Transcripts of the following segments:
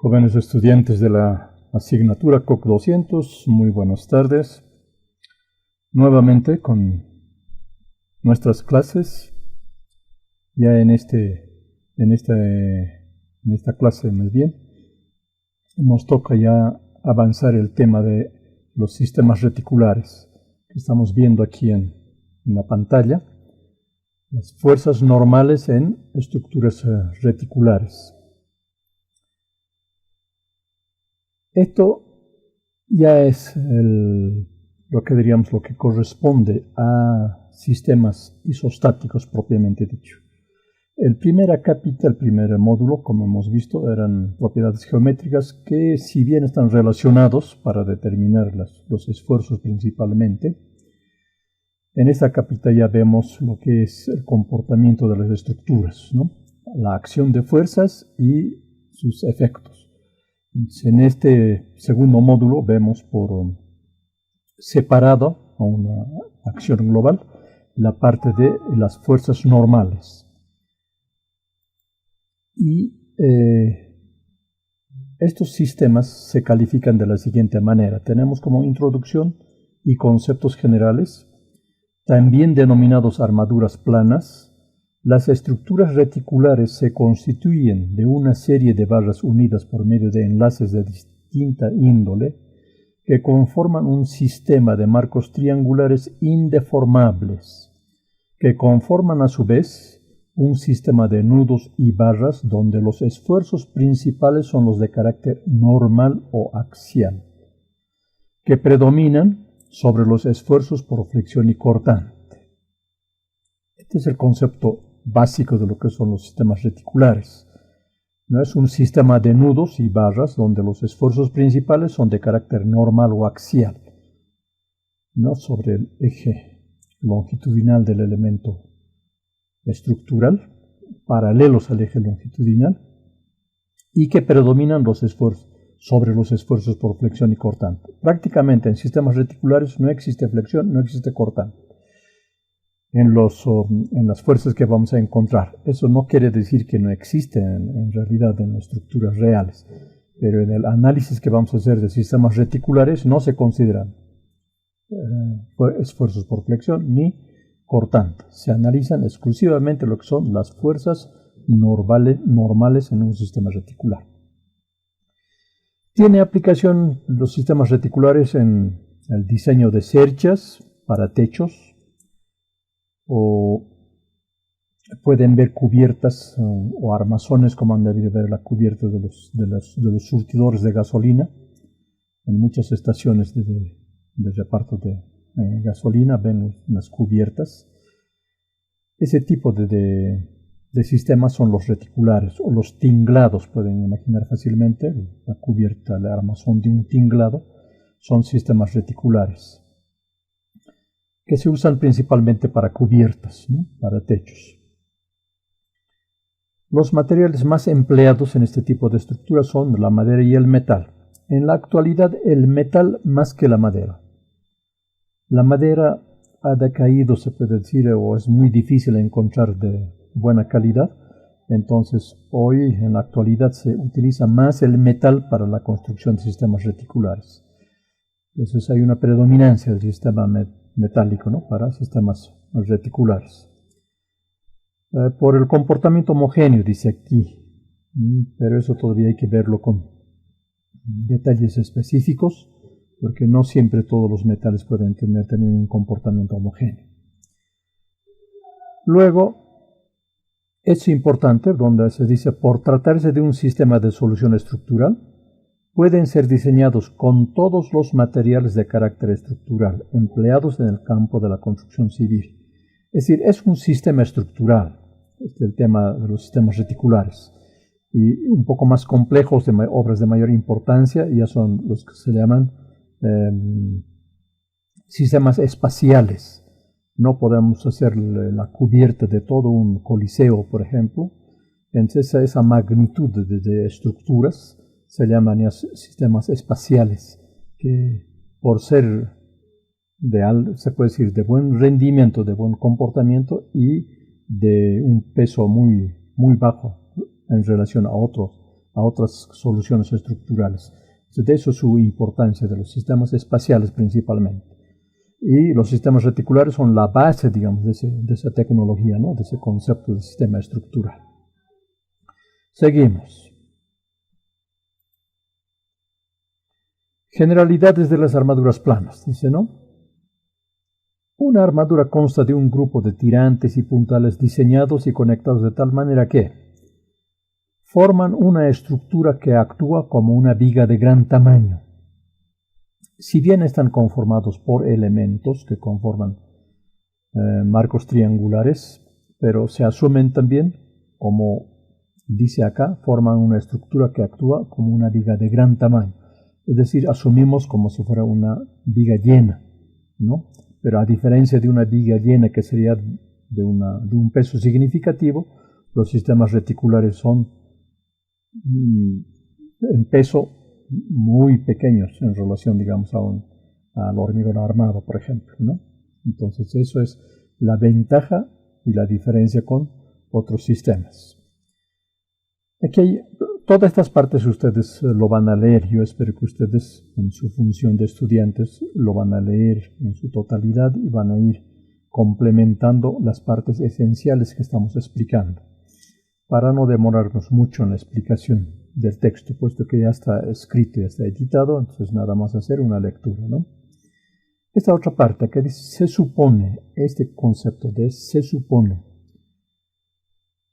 Jóvenes estudiantes de la asignatura COC 200, muy buenas tardes. Nuevamente con nuestras clases, ya en esta clase más bien, nos toca ya avanzar el tema de los sistemas reticulares que estamos viendo aquí en la pantalla, las fuerzas normales en estructuras reticulares. Esto ya es lo que corresponde a sistemas isostáticos propiamente dicho. El primer módulo, como hemos visto, eran propiedades geométricas que, si bien están relacionados para determinar los esfuerzos principalmente, en esta capita ya vemos lo que es el comportamiento de las estructuras, ¿no? La acción de fuerzas y sus efectos. En este segundo módulo vemos por separado a una acción global la parte de las fuerzas normales. Y estos sistemas se califican de la siguiente manera. Tenemos como introducción y conceptos generales, también denominados armaduras planas. Las estructuras reticulares se constituyen de una serie de barras unidas por medio de enlaces de distinta índole que conforman un sistema de marcos triangulares indeformables, que conforman a su vez un sistema de nudos y barras donde los esfuerzos principales son los de carácter normal o axial, que predominan sobre los esfuerzos por flexión y cortante. Este es el concepto básico de lo que son los sistemas reticulares. No es un sistema de nudos y barras donde los esfuerzos principales son de carácter normal o axial, no sobre el eje longitudinal del elemento estructural, paralelos al eje longitudinal, y que predominan los esfuerzos sobre los esfuerzos por flexión y cortante. Prácticamente en sistemas reticulares no existe flexión, no existe cortante en las fuerzas que vamos a encontrar. Eso no quiere decir que no existen en realidad en estructuras reales, pero en el análisis que vamos a hacer de sistemas reticulares no se consideran esfuerzos por flexión ni cortante. Se analizan exclusivamente lo que son las fuerzas normales en un sistema reticular. Tiene aplicación los sistemas reticulares en el diseño de cerchas para techos, o pueden ver cubiertas o armazones, como han debido ver la cubierta de los surtidores de gasolina. En muchas estaciones de reparto de gasolina ven unas cubiertas. Ese tipo de sistemas son los reticulares o los tinglados. Pueden imaginar fácilmente la cubierta, el armazón de un tinglado. Son sistemas reticulares que se usan principalmente para cubiertas, ¿no? Para techos. Los materiales más empleados en este tipo de estructuras son la madera y el metal. En la actualidad, el metal más que la madera. La madera ha decaído, se puede decir, o es muy difícil encontrar de buena calidad. Entonces, hoy, en la actualidad, se utiliza más el metal para la construcción de sistemas reticulares. Entonces, hay una predominancia del sistema metálico, ¿no? Para sistemas reticulares. Por el comportamiento homogéneo, dice aquí, pero eso todavía hay que verlo con detalles específicos, porque no siempre todos los metales pueden tener también un comportamiento homogéneo. Luego, es importante, donde se dice, por tratarse de un sistema de solución estructural, pueden ser diseñados con todos los materiales de carácter estructural empleados en el campo de la construcción civil. Es decir, es un sistema estructural. Este es el tema de los sistemas reticulares. Y un poco más complejos, de obras de mayor importancia, ya son los que se llaman sistemas espaciales. No podemos hacer la cubierta de todo un coliseo, por ejemplo. Entonces, esa magnitud de estructuras se llaman ya sistemas espaciales, que por ser se puede decir de buen rendimiento, de buen comportamiento y de un peso muy, muy bajo en relación a otros a otras soluciones estructurales. Entonces, de eso su importancia de los sistemas espaciales principalmente. Y los sistemas reticulares son la base, digamos, de esa tecnología, ¿no? De ese concepto de sistema estructural. Seguimos. Generalidades de las armaduras planas, dice, ¿no? Una armadura consta de un grupo de tirantes y puntales diseñados y conectados de tal manera que forman una estructura que actúa como una viga de gran tamaño. Si bien están conformados por elementos que conforman marcos triangulares, pero se asumen también, como dice acá, forman una estructura que actúa como una viga de gran tamaño. Es decir, asumimos como si fuera una viga llena, ¿no? Pero a diferencia de una viga llena que sería de un peso significativo, los sistemas reticulares son en peso muy pequeños en relación, digamos, al hormigón armado, por ejemplo, ¿no? Entonces, eso es la ventaja y la diferencia con otros sistemas. Aquí todas estas partes ustedes lo van a leer. Yo espero que ustedes, en su función de estudiantes, lo van a leer en su totalidad y van a ir complementando las partes esenciales que estamos explicando, para no demorarnos mucho en la explicación del texto, puesto que ya está escrito, ya está editado, entonces nada más hacer una lectura, ¿no? Esta otra parte que dice, se supone, este concepto de se supone,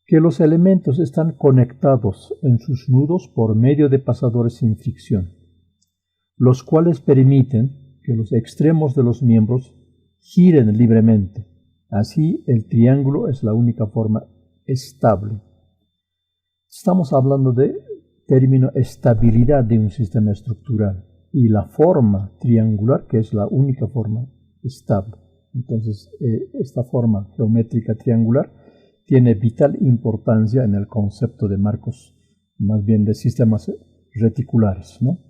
que los elementos están conectados en sus nudos por medio de pasadores sin fricción, los cuales permiten que los extremos de los miembros giren libremente. Así, el triángulo es la única forma estable. Estamos hablando de término estabilidad de un sistema estructural y la forma triangular, que es la única forma estable. Entonces, esta forma geométrica triangular tiene vital importancia en el concepto de marcos, más bien de sistemas reticulares, ¿no?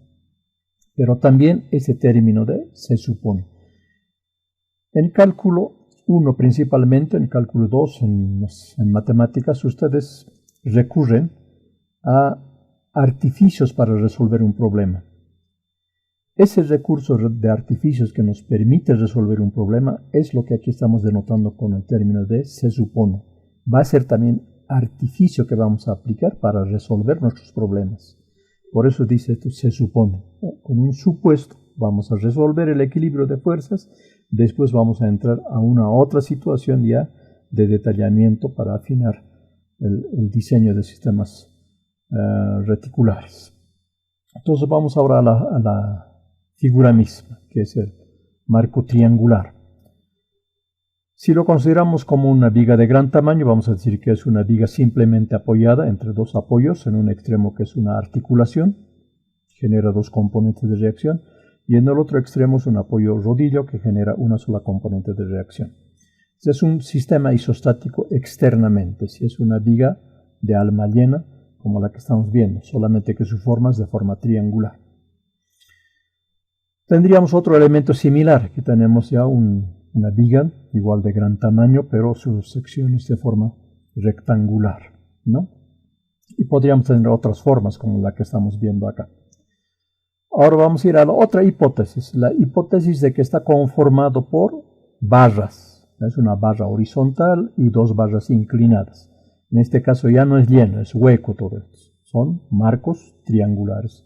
Pero también ese término de se supone. En cálculo 1 principalmente, en cálculo 2, en matemáticas, ustedes recurren a artificios para resolver un problema. Ese recurso de artificios que nos permite resolver un problema es lo que aquí estamos denotando con el término de se supone. Va a ser también artificio que vamos a aplicar para resolver nuestros problemas. Por eso dice esto, se supone. Con un supuesto vamos a resolver el equilibrio de fuerzas, después vamos a entrar a una otra situación ya de detallamiento para afinar el diseño de sistemas reticulares. Entonces vamos ahora a la figura misma, que es el marco triangular. Si lo consideramos como una viga de gran tamaño, vamos a decir que es una viga simplemente apoyada entre dos apoyos, en un extremo que es una articulación, genera dos componentes de reacción, y en el otro extremo es un apoyo rodillo que genera una sola componente de reacción. Este es un sistema isostático externamente, si es una viga de alma llena, como la que estamos viendo, solamente que su forma es de forma triangular. Tendríamos otro elemento similar, aquí tenemos ya una viga igual de gran tamaño, pero su sección es de forma rectangular, ¿no? Y podríamos tener otras formas como la que estamos viendo acá. Ahora vamos a ir a la otra hipótesis, la hipótesis de que está conformado por barras. Es una barra horizontal y dos barras inclinadas. En este caso ya no es lleno, es hueco todo esto. Son marcos triangulares.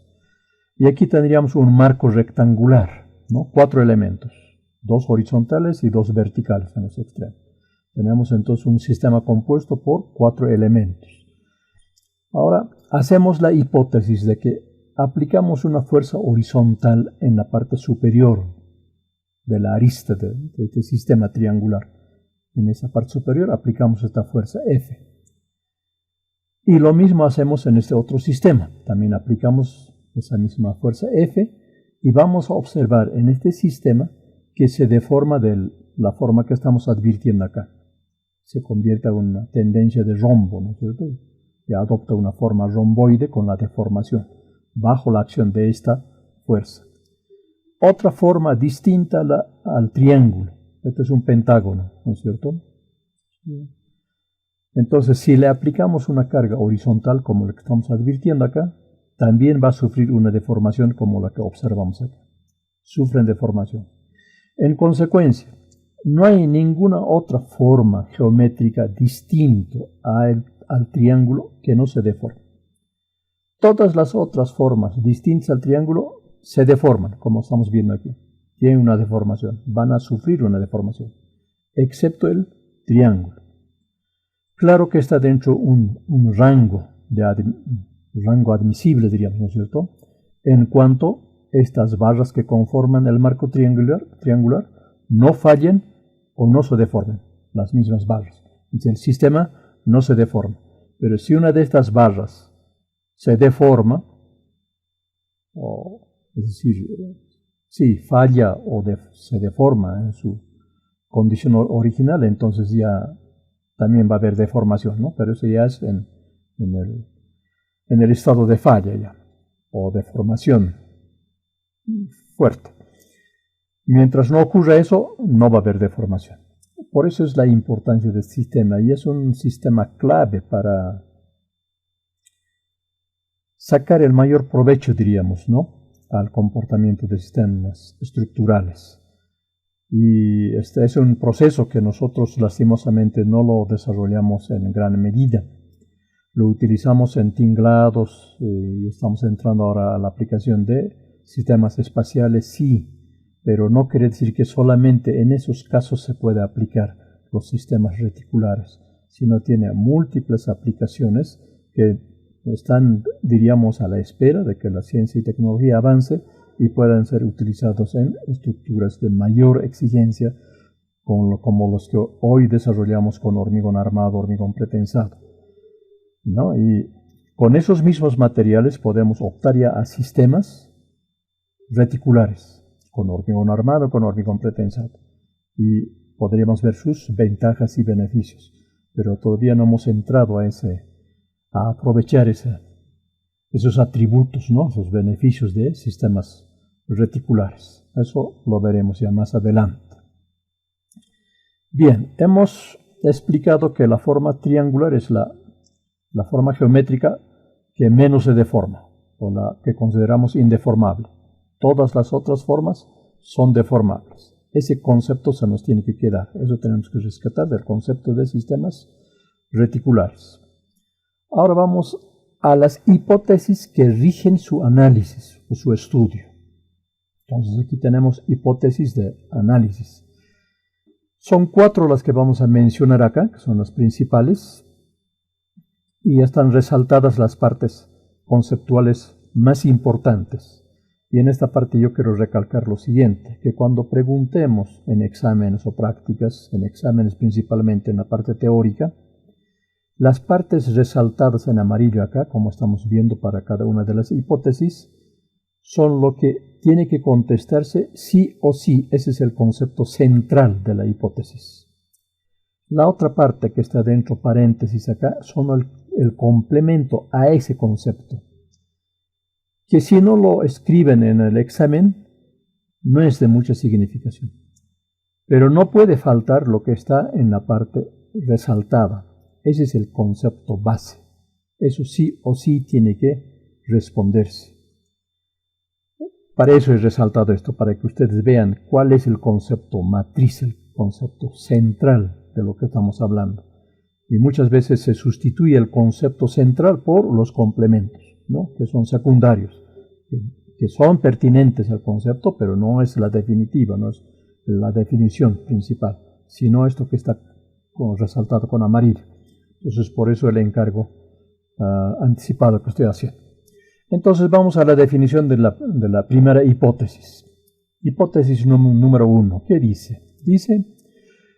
Y aquí tendríamos un marco rectangular, ¿no? 4 elementos, 2 horizontales y 2 verticales en los extremos. Tenemos entonces un sistema compuesto por 4 elementos. Ahora hacemos la hipótesis de que aplicamos una fuerza horizontal en la parte superior de la arista de este sistema triangular. En esa parte superior aplicamos esta fuerza F. Y lo mismo hacemos en este otro sistema. También aplicamos esa misma fuerza F y vamos a observar en este sistema que se deforma de la forma que estamos advirtiendo acá. Se convierte en una tendencia de rombo, ¿no es cierto? Y adopta una forma romboide con la deformación bajo la acción de esta fuerza. Otra forma distinta al triángulo. Este es un pentágono, ¿no es cierto? Entonces, si le aplicamos una carga horizontal como la que estamos advirtiendo acá, también va a sufrir una deformación como la que observamos acá. Sufren deformación. En consecuencia, no hay ninguna otra forma geométrica distinta al triángulo que no se deforme. Todas las otras formas distintas al triángulo se deforman, como estamos viendo aquí. Tienen una deformación, van a sufrir una deformación, excepto el triángulo. Claro que está dentro un rango admisible, diríamos, ¿no es cierto? En cuanto estas barras que conforman el marco triangular no fallen o no se deformen, las mismas barras. Entonces, el sistema no se deforma. Pero si una de estas barras se deforma, es decir, si falla o se deforma en su condición original, entonces ya también va a haber deformación, ¿no? Pero eso ya es en el estado de falla ya, o deformación fuerte. Mientras no ocurra eso, no va a haber deformación. Por eso es la importancia del sistema, y es un sistema clave para sacar el mayor provecho, diríamos, ¿no?, al comportamiento de sistemas estructurales. Y este es un proceso que nosotros lastimosamente no lo desarrollamos en gran medida. Lo utilizamos en tinglados y estamos entrando ahora a la aplicación de sistemas espaciales, sí, pero no quiere decir que solamente en esos casos se puede aplicar los sistemas reticulares, sino tiene múltiples aplicaciones que están, diríamos, a la espera de que la ciencia y tecnología avance y puedan ser utilizados en estructuras de mayor exigencia, como los que hoy desarrollamos con hormigón armado, hormigón pretensado, ¿no? Y con esos mismos materiales podemos optar ya a sistemas reticulares, con hormigón armado, con hormigón pretensado, y podríamos ver sus ventajas y beneficios, pero todavía no hemos entrado a aprovechar esos atributos, ¿no?, esos beneficios de sistemas reticulares. Eso lo veremos ya más adelante. Bien, hemos explicado que la forma triangular es la forma geométrica que menos se deforma, o la que consideramos indeformable. Todas las otras formas son deformables. Ese concepto se nos tiene que quedar. Eso tenemos que rescatar del concepto de sistemas reticulares. Ahora vamos a las hipótesis que rigen su análisis o su estudio. Entonces aquí tenemos hipótesis de análisis. Son 4 las que vamos a mencionar acá, que son las principales, y están resaltadas las partes conceptuales más importantes. Y en esta parte yo quiero recalcar lo siguiente, que cuando preguntemos en exámenes o prácticas, en exámenes principalmente en la parte teórica, las partes resaltadas en amarillo acá, como estamos viendo para cada una de las hipótesis, son lo que tiene que contestarse sí o sí. Ese es el concepto central de la hipótesis. La otra parte que está dentro paréntesis acá son el complemento a ese concepto, que si no lo escriben en el examen no es de mucha significación, pero no puede faltar lo que está en la parte resaltada. Ese es el concepto base. Eso sí o sí tiene que responderse. Para eso he resaltado esto, para que ustedes vean cuál es el concepto matriz, el concepto central de lo que estamos hablando. Y muchas veces se sustituye el concepto central por los complementos, ¿no?, que son secundarios, que son pertinentes al concepto, pero no es la definitiva, no es la definición principal, sino esto que está resaltado con amarillo. Entonces, por eso el encargo anticipado que estoy haciendo. Entonces, vamos a la definición de la primera hipótesis. Hipótesis número 1. ¿Qué dice? Dice: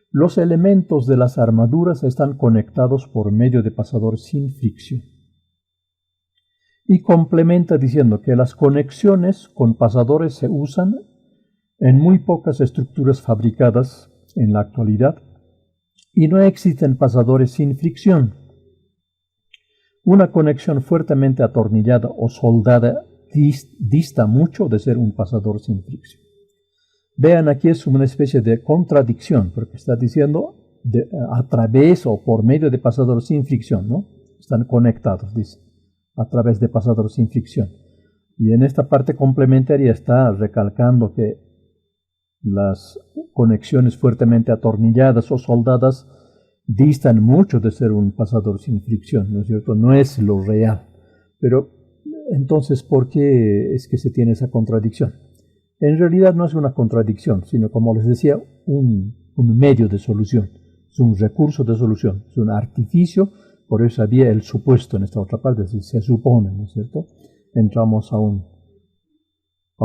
los elementos de las armaduras están conectados por medio de pasadores sin fricción. Y complementa diciendo que las conexiones con pasadores se usan en muy pocas estructuras fabricadas en la actualidad y no existen pasadores sin fricción. Una conexión fuertemente atornillada o soldada dista mucho de ser un pasador sin fricción. Vean, aquí es una especie de contradicción, porque está diciendo a través o por medio de pasadores sin fricción, ¿no? Están conectados, dice, a través de pasadores sin fricción. Y en esta parte complementaria está recalcando que las conexiones fuertemente atornilladas o soldadas distan mucho de ser un pasador sin fricción, ¿no es cierto? No es lo real. Pero entonces, ¿por qué es que se tiene esa contradicción? En realidad no es una contradicción, sino, como les decía, un medio de solución. Es un recurso de solución, es un artificio. Por eso había el supuesto en esta otra parte, se supone, ¿no es cierto? Entramos a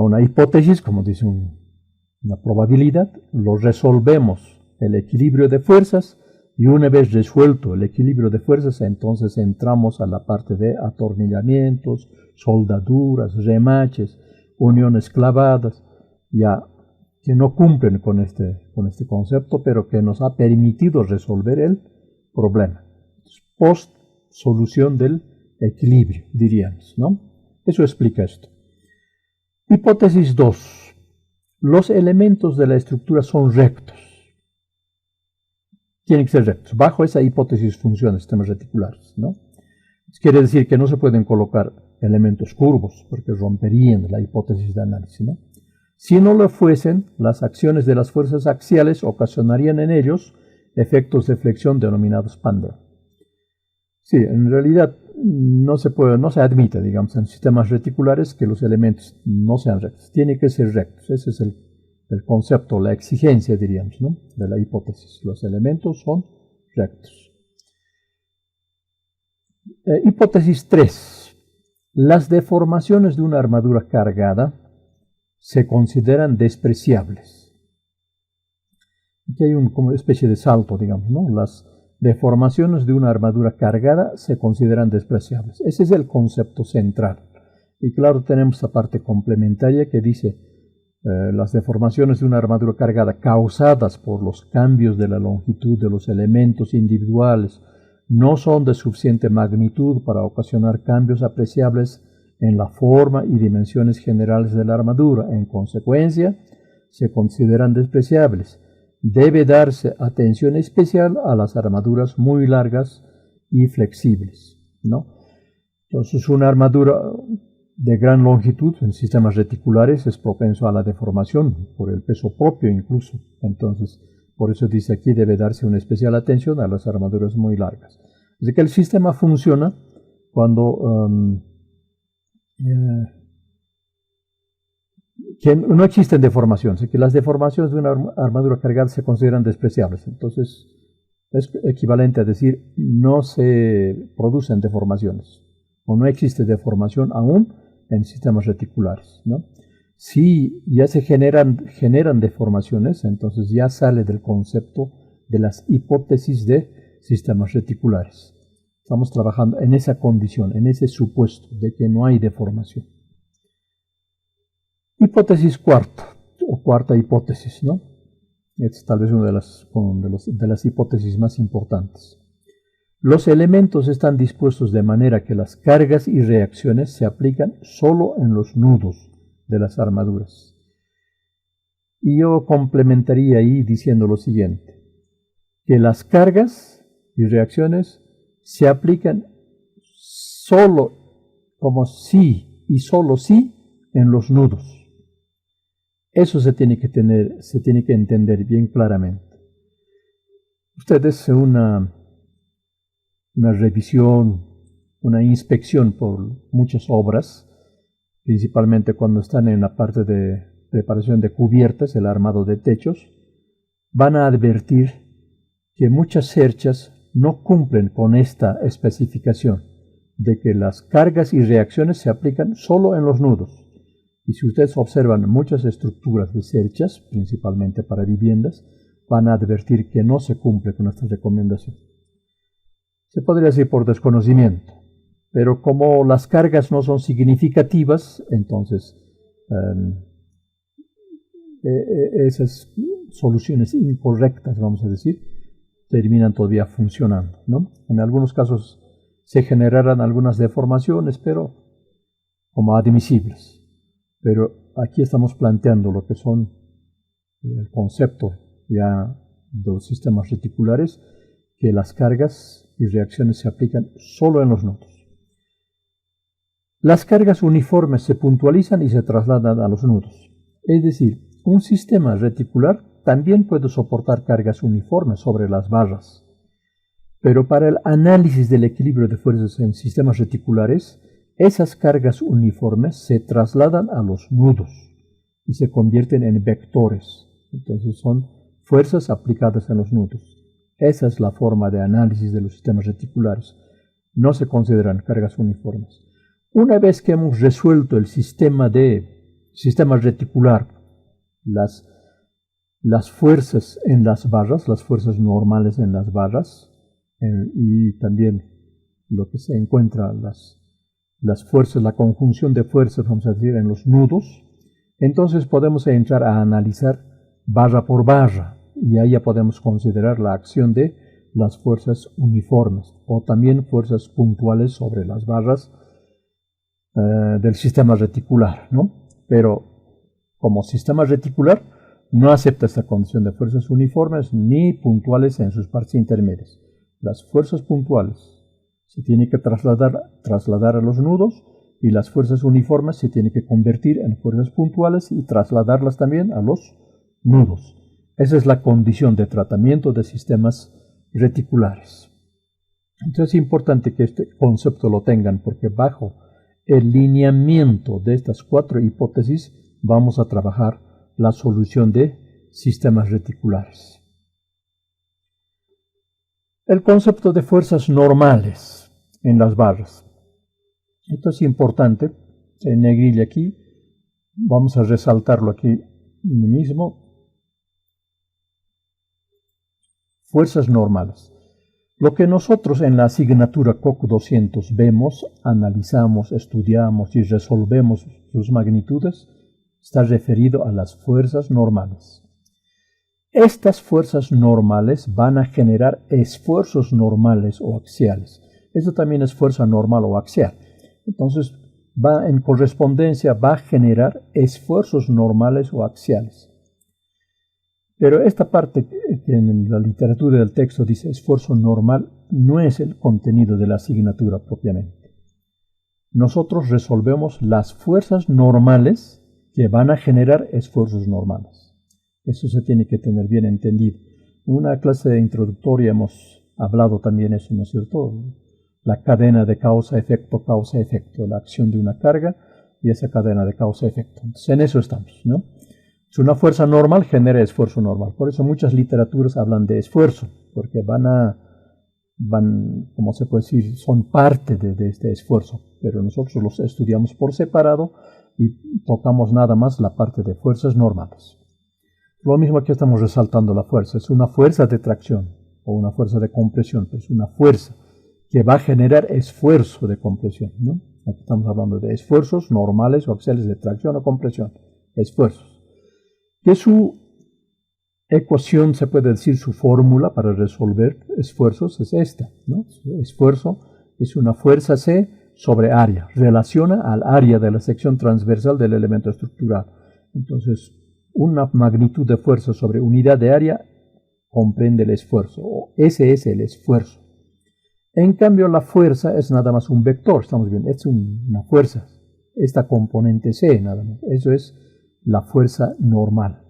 una hipótesis, como dice una probabilidad, lo resolvemos el equilibrio de fuerzas, y una vez resuelto el equilibrio de fuerzas, entonces entramos a la parte de atornillamientos, soldaduras, remaches, uniones clavadas, ya que no cumplen con este concepto, pero que nos ha permitido resolver el problema. Post solución del equilibrio, diríamos, ¿no? Eso explica esto. Hipótesis 2. Los elementos de la estructura son rectos. Tienen que ser rectos. Bajo esa hipótesis funcionan sistemas reticulares, ¿no? Quiere decir que no se pueden colocar elementos curvos, porque romperían la hipótesis de análisis, ¿no? Si no lo fuesen, las acciones de las fuerzas axiales ocasionarían en ellos efectos de flexión denominados Pandel. Sí, en realidad no se admite, digamos, en sistemas reticulares que los elementos no sean rectos. Tienen que ser rectos. Ese es el concepto, la exigencia, diríamos, ¿no? De la hipótesis. Los elementos son rectos. Hipótesis 3. Las deformaciones de una armadura cargada se consideran despreciables. Aquí hay como una especie de salto, digamos, ¿no? Las deformaciones de una armadura cargada se consideran despreciables. Ese es el concepto central. Y claro, tenemos la parte complementaria que dice las deformaciones de una armadura cargada causadas por los cambios de la longitud de los elementos individuales no son de suficiente magnitud para ocasionar cambios apreciables en la forma y dimensiones generales de la armadura. En consecuencia, se consideran despreciables. Debe darse atención especial a las armaduras muy largas y flexibles, ¿no? Entonces, una armadura de gran longitud en sistemas reticulares es propenso a la deformación por el peso propio incluso. Entonces, por eso dice aquí debe darse una especial atención a las armaduras muy largas. Así que el sistema funciona cuando que no existen deformaciones, que las deformaciones de una armadura cargada se consideran despreciables. Entonces, es equivalente a decir no se producen deformaciones o no existe deformación aún en sistemas reticulares, ¿no? Si ya se generan deformaciones, entonces ya sale del concepto de las hipótesis de sistemas reticulares. Estamos trabajando en esa condición, en ese supuesto de que no hay deformación. Hipótesis cuarta, o cuarta hipótesis, ¿no? Esta es tal vez una de las hipótesis más importantes. Los elementos están dispuestos de manera que las cargas y reacciones se aplican solo en los nudos de las armaduras. Y yo complementaría ahí diciendo lo siguiente, que las cargas y reacciones se aplican solo, como sí y solo sí, en los nudos. Eso se tiene que entender bien claramente. Ustedes una revisión, una inspección por muchas obras, principalmente cuando están en la parte de preparación de cubiertas, el armado de techos, van a advertir que muchas cerchas no cumplen con esta especificación de que las cargas y reacciones se aplican solo en los nudos. Y si ustedes observan muchas estructuras de cerchas, principalmente para viviendas, van a advertir que no se cumple con esta recomendación. Se podría decir por desconocimiento, pero como las cargas no son significativas, entonces esas soluciones incorrectas, vamos a decir, terminan todavía funcionando, ¿no? En algunos casos se generarán algunas deformaciones, pero como admisibles. Pero aquí estamos planteando lo que son el concepto ya de los sistemas reticulares que las cargas y reacciones se aplican solo en los nudos. Las cargas uniformes se puntualizan y se trasladan a los nudos. Es decir, un sistema reticular también puede soportar cargas uniformes sobre las barras. Pero para el análisis del equilibrio de fuerzas en sistemas reticulares, esas cargas uniformes se trasladan a los nudos y se convierten en vectores. Entonces son fuerzas aplicadas en los nudos. Esa es la forma de análisis de los sistemas reticulares. No se consideran cargas uniformes. Una vez que hemos resuelto el sistema reticular, las fuerzas en las barras, las fuerzas normales en las barras, y también lo que se encuentra, las fuerzas, la conjunción de fuerzas, vamos a decir, en los nudos, entonces podemos entrar a analizar barra por barra, y ahí ya podemos considerar la acción de las fuerzas uniformes, o también fuerzas puntuales sobre las barras del sistema reticular, ¿no? Pero como sistema reticular no acepta esta condición de fuerzas uniformes ni puntuales en sus partes intermedias. Las fuerzas puntuales se tienen que trasladar a los nudos, y las fuerzas uniformes se tienen que convertir en fuerzas puntuales y trasladarlas también a los nudos. Esa es la condición de tratamiento de sistemas reticulares. Entonces es importante que este concepto lo tengan, porque bajo el lineamiento de estas 4 hipótesis vamos a trabajar la solución de sistemas reticulares. El concepto de fuerzas normales en las barras. Esto es importante, en negrilla aquí, vamos a resaltarlo aquí mismo. Fuerzas normales. Lo que nosotros en la asignatura COC 200 vemos, analizamos, estudiamos y resolvemos sus magnitudes, está referido a las fuerzas normales. Estas fuerzas normales van a generar esfuerzos normales o axiales. Esto también es fuerza normal o axial. Entonces, en correspondencia va a generar esfuerzos normales o axiales. Pero esta parte que en la literatura del texto dice esfuerzo normal no es el contenido de la asignatura propiamente. Nosotros resolvemos las fuerzas normales que van a generar esfuerzos normales. Eso se tiene que tener bien entendido. En una clase introductoria hemos hablado también eso, ¿no es cierto? La cadena de causa-efecto, la acción de una carga y esa cadena de causa-efecto. Entonces, en eso estamos, ¿no? Si una fuerza normal genera esfuerzo normal. Por eso muchas literaturas hablan de esfuerzo, porque como se puede decir, son parte de este esfuerzo. Pero nosotros los estudiamos por separado y tocamos nada más la parte de fuerzas normales. Lo mismo que estamos resaltando la fuerza. Es una fuerza de tracción o una fuerza de compresión, pero es una fuerza que va a generar esfuerzo de compresión, ¿no? Aquí estamos hablando de esfuerzos normales o axiales de tracción o compresión. Esfuerzos. Que su ecuación, se puede decir, su fórmula para resolver esfuerzos es esta, ¿no? Esfuerzo es una fuerza C sobre área. Relaciona al área de la sección transversal del elemento estructural. Entonces, una magnitud de fuerza sobre unidad de área comprende el esfuerzo, o ese es el esfuerzo. En cambio, la fuerza es nada más un vector, estamos viendo, es una fuerza, esta componente C nada más, eso es la fuerza normal,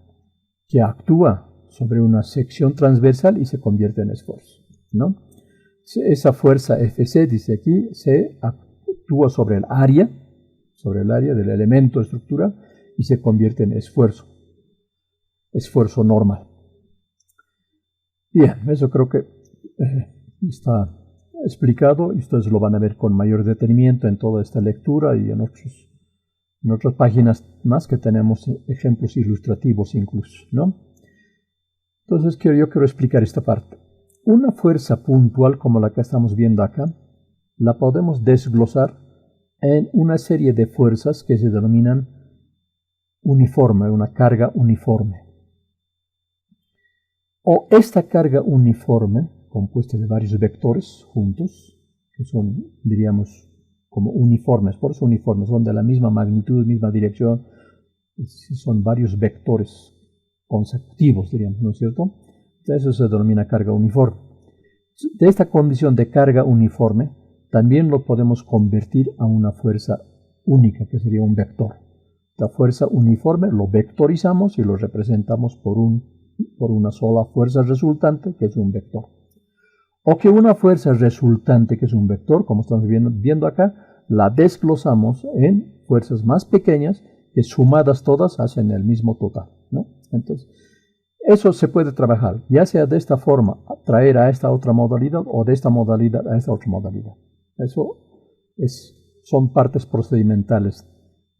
que actúa sobre una sección transversal y se convierte en esfuerzo, ¿no? Esa fuerza Fc, dice aquí, se actúa sobre el área del elemento estructural y se convierte en esfuerzo normal. Bien, eso creo que está explicado y ustedes lo van a ver con mayor detenimiento en toda esta lectura y en otras páginas más que tenemos ejemplos ilustrativos incluso, ¿no? Entonces yo quiero explicar esta parte. Una fuerza puntual como la que estamos viendo acá, la podemos desglosar en una serie de fuerzas que se denominan uniforme, una carga uniforme. O esta carga uniforme, compuesta de varios vectores juntos, que son, diríamos, como uniformes, por eso uniformes, son de la misma magnitud, misma dirección, son varios vectores consecutivos, diríamos, ¿no es cierto? Eso se denomina carga uniforme. De esta condición de carga uniforme, también lo podemos convertir a una fuerza única, que sería un vector. La fuerza uniforme lo vectorizamos y lo representamos por una sola fuerza resultante, que es un vector. O que una fuerza resultante, que es un vector, como estamos viendo acá, la desglosamos en fuerzas más pequeñas que sumadas todas hacen el mismo total, ¿no? Entonces, eso se puede trabajar, ya sea de esta forma, traer a esta otra modalidad, o de esta modalidad a esta otra modalidad. Eso son partes procedimentales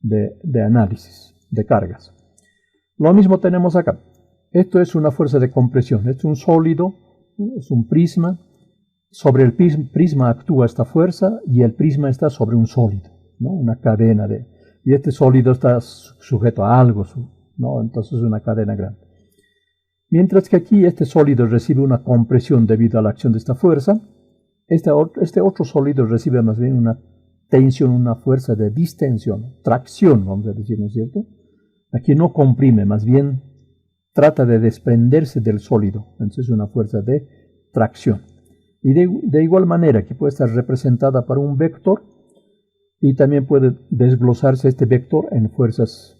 de análisis de cargas. Lo mismo tenemos acá. Esto es una fuerza de compresión. Esto es un sólido, es un prisma. Sobre el prisma actúa esta fuerza y el prisma está sobre un sólido, ¿no? Una cadena y este sólido está sujeto a algo, ¿no? Entonces es una cadena grande. Mientras que aquí este sólido recibe una compresión debido a la acción de esta fuerza, este otro sólido recibe más bien una tensión, una fuerza de distensión, tracción, vamos a decir, ¿no es cierto? Aquí no comprime, más bien trata de desprenderse del sólido, entonces es una fuerza de tracción. Y de igual manera que puede estar representada por un vector, y también puede desglosarse este vector en fuerzas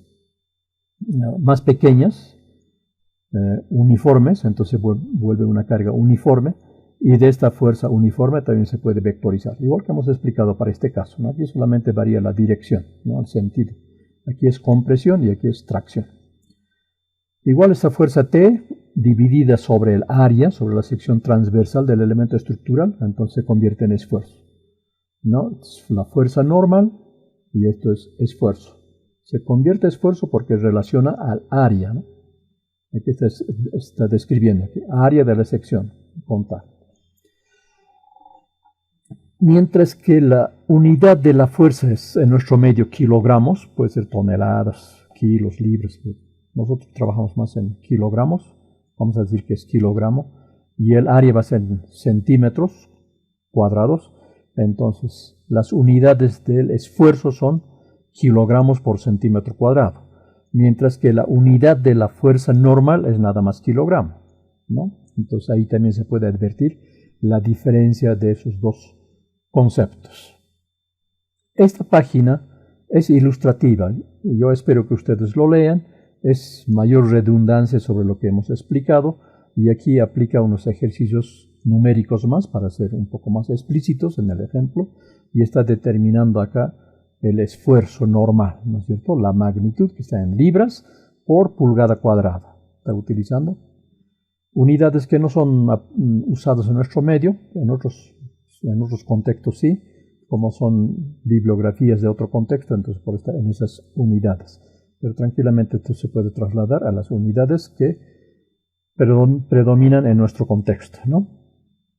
más pequeñas, uniformes, entonces vuelve una carga uniforme, y de esta fuerza uniforme también se puede vectorizar, igual que hemos explicado para este caso, ¿no? Aquí solamente varía la dirección, ¿no? El sentido. Aquí es compresión y aquí es tracción. Igual esta fuerza T, dividida sobre el área, sobre la sección transversal del elemento estructural, entonces se convierte en esfuerzo, ¿no? Es la fuerza normal y esto es esfuerzo. Se convierte en esfuerzo porque relaciona al área, ¿no? Aquí está describiendo, aquí, área de la sección, contar. Mientras que la unidad de la fuerza es en nuestro medio kilogramos, puede ser toneladas, kilos, libras. Nosotros trabajamos más en kilogramos, vamos a decir que es kilogramo, y el área va a ser en centímetros cuadrados. Entonces, las unidades del esfuerzo son kilogramos por centímetro cuadrado, mientras que la unidad de la fuerza normal es nada más kilogramo, ¿no? Entonces, ahí también se puede advertir la diferencia de esos dos conceptos. Esta página es ilustrativa, y yo espero que ustedes lo lean. Es mayor redundancia sobre lo que hemos explicado, y aquí aplica unos ejercicios numéricos más para ser un poco más explícitos en el ejemplo, y está determinando acá el esfuerzo normal, ¿no es cierto? La magnitud, que está en libras por pulgada cuadrada. Está utilizando unidades que no son usadas en nuestro medio, en otros contextos sí, como son bibliografías de otro contexto, entonces por estar en esas unidades. Pero tranquilamente esto se puede trasladar a las unidades que predominan en nuestro contexto, ¿no?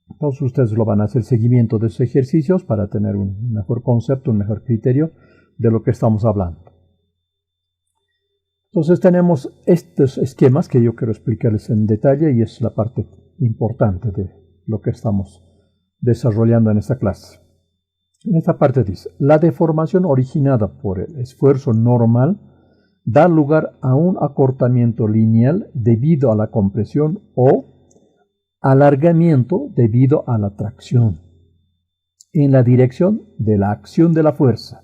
Entonces ustedes lo van a hacer seguimiento de esos ejercicios para tener un mejor concepto, un mejor criterio de lo que estamos hablando. Entonces tenemos estos esquemas que yo quiero explicarles en detalle, y es la parte importante de lo que estamos desarrollando en esta clase. En esta parte dice: la deformación originada por el esfuerzo normal da lugar a un acortamiento lineal debido a la compresión o alargamiento debido a la tracción en la dirección de la acción de la fuerza.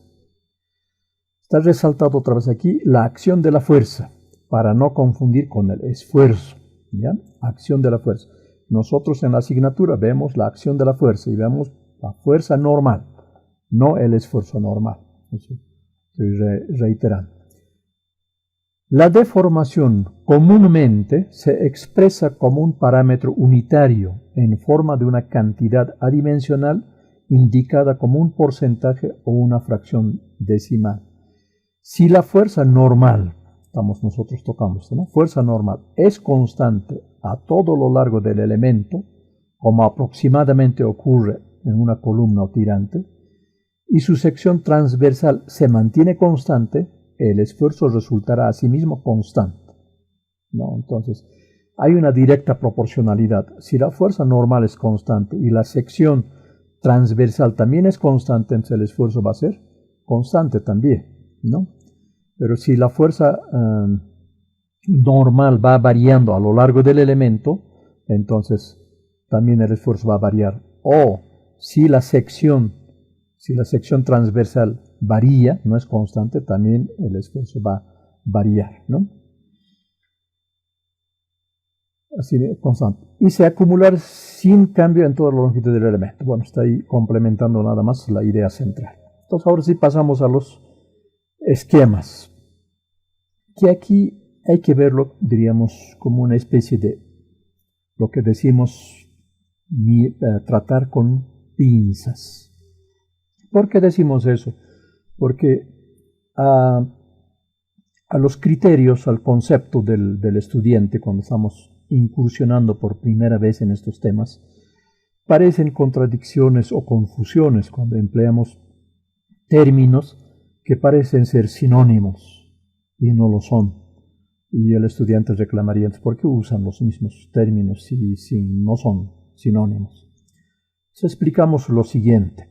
Está resaltado otra vez aquí la acción de la fuerza para no confundir con el esfuerzo, ¿ya? Acción de la fuerza. Nosotros en la asignatura vemos la acción de la fuerza y vemos la fuerza normal, no el esfuerzo normal. Eso estoy reiterando. La deformación comúnmente se expresa como un parámetro unitario en forma de una cantidad adimensional indicada como un porcentaje o una fracción decimal. Si la fuerza normal, nosotros tocamos, ¿no? Fuerza normal es constante a todo lo largo del elemento, como aproximadamente ocurre en una columna o tirante, y su sección transversal se mantiene constante, el esfuerzo resultará asimismo constante, ¿no? Entonces, hay una directa proporcionalidad. Si la fuerza normal es constante y la sección transversal también es constante, entonces el esfuerzo va a ser constante también, ¿no? Pero si la fuerza normal va variando a lo largo del elemento, entonces también el esfuerzo va a variar. O si la sección transversal varía, no es constante, también el esfuerzo va a variar, ¿no? Así de constante. Y se acumular sin cambio en toda la longitud del elemento. Bueno, está ahí complementando nada más la idea central. Entonces ahora sí pasamos a los esquemas, que aquí hay que verlo, diríamos, como una especie de lo que decimos tratar con pinzas. ¿Por qué decimos eso? Porque a los criterios, al concepto del estudiante, cuando estamos incursionando por primera vez en estos temas, parecen contradicciones o confusiones cuando empleamos términos que parecen ser sinónimos y no lo son. Y el estudiante reclamaría, ¿por qué usan los mismos términos si no son sinónimos? Entonces explicamos lo siguiente.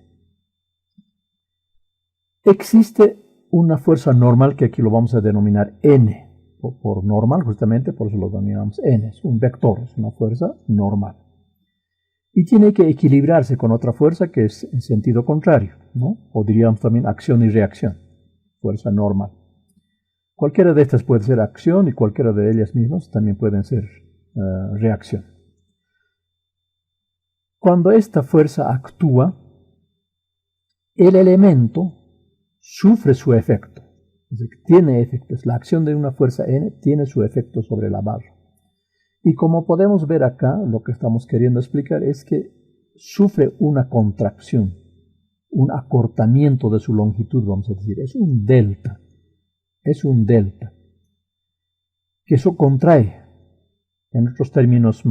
Existe una fuerza normal que aquí lo vamos a denominar N, por normal justamente, por eso lo denominamos N, es un vector, es una fuerza normal. Y tiene que equilibrarse con otra fuerza que es en sentido contrario, ¿no? O diríamos también acción y reacción, fuerza normal. Cualquiera de estas puede ser acción y cualquiera de ellas mismas también pueden ser reacción. Cuando esta fuerza actúa, el elemento sufre su efecto. Es decir, tiene efectos. La acción de una fuerza N tiene su efecto sobre la barra. Y como podemos ver acá, lo que estamos queriendo explicar es que sufre una contracción, un acortamiento de su longitud, vamos a decir. Es un delta. Es un delta. Que eso contrae. En otros términos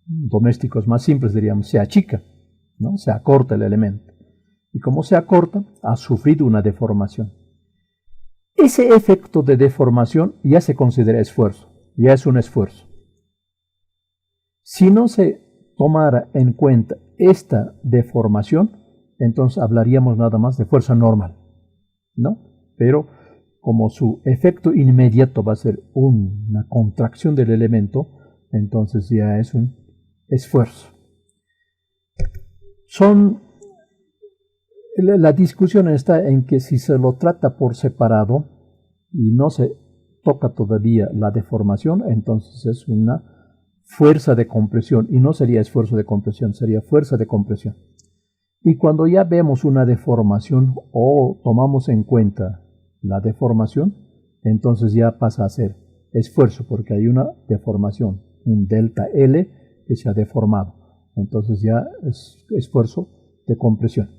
domésticos más simples diríamos, se achica, ¿no? Se acorta el elemento. Y como se acorta, ha sufrido una deformación. Ese efecto de deformación ya se considera esfuerzo, ya es un esfuerzo. Si no se tomara en cuenta esta deformación, entonces hablaríamos nada más de fuerza normal, ¿no? Pero como su efecto inmediato va a ser una contracción del elemento, entonces ya es un esfuerzo. La discusión está en que si se lo trata por separado y no se toca todavía la deformación, entonces es una fuerza de compresión y no sería esfuerzo de compresión, sería fuerza de compresión. Y cuando ya vemos una deformación o tomamos en cuenta la deformación, entonces ya pasa a ser esfuerzo porque hay una deformación, un delta L que se ha deformado. Entonces ya es esfuerzo de compresión.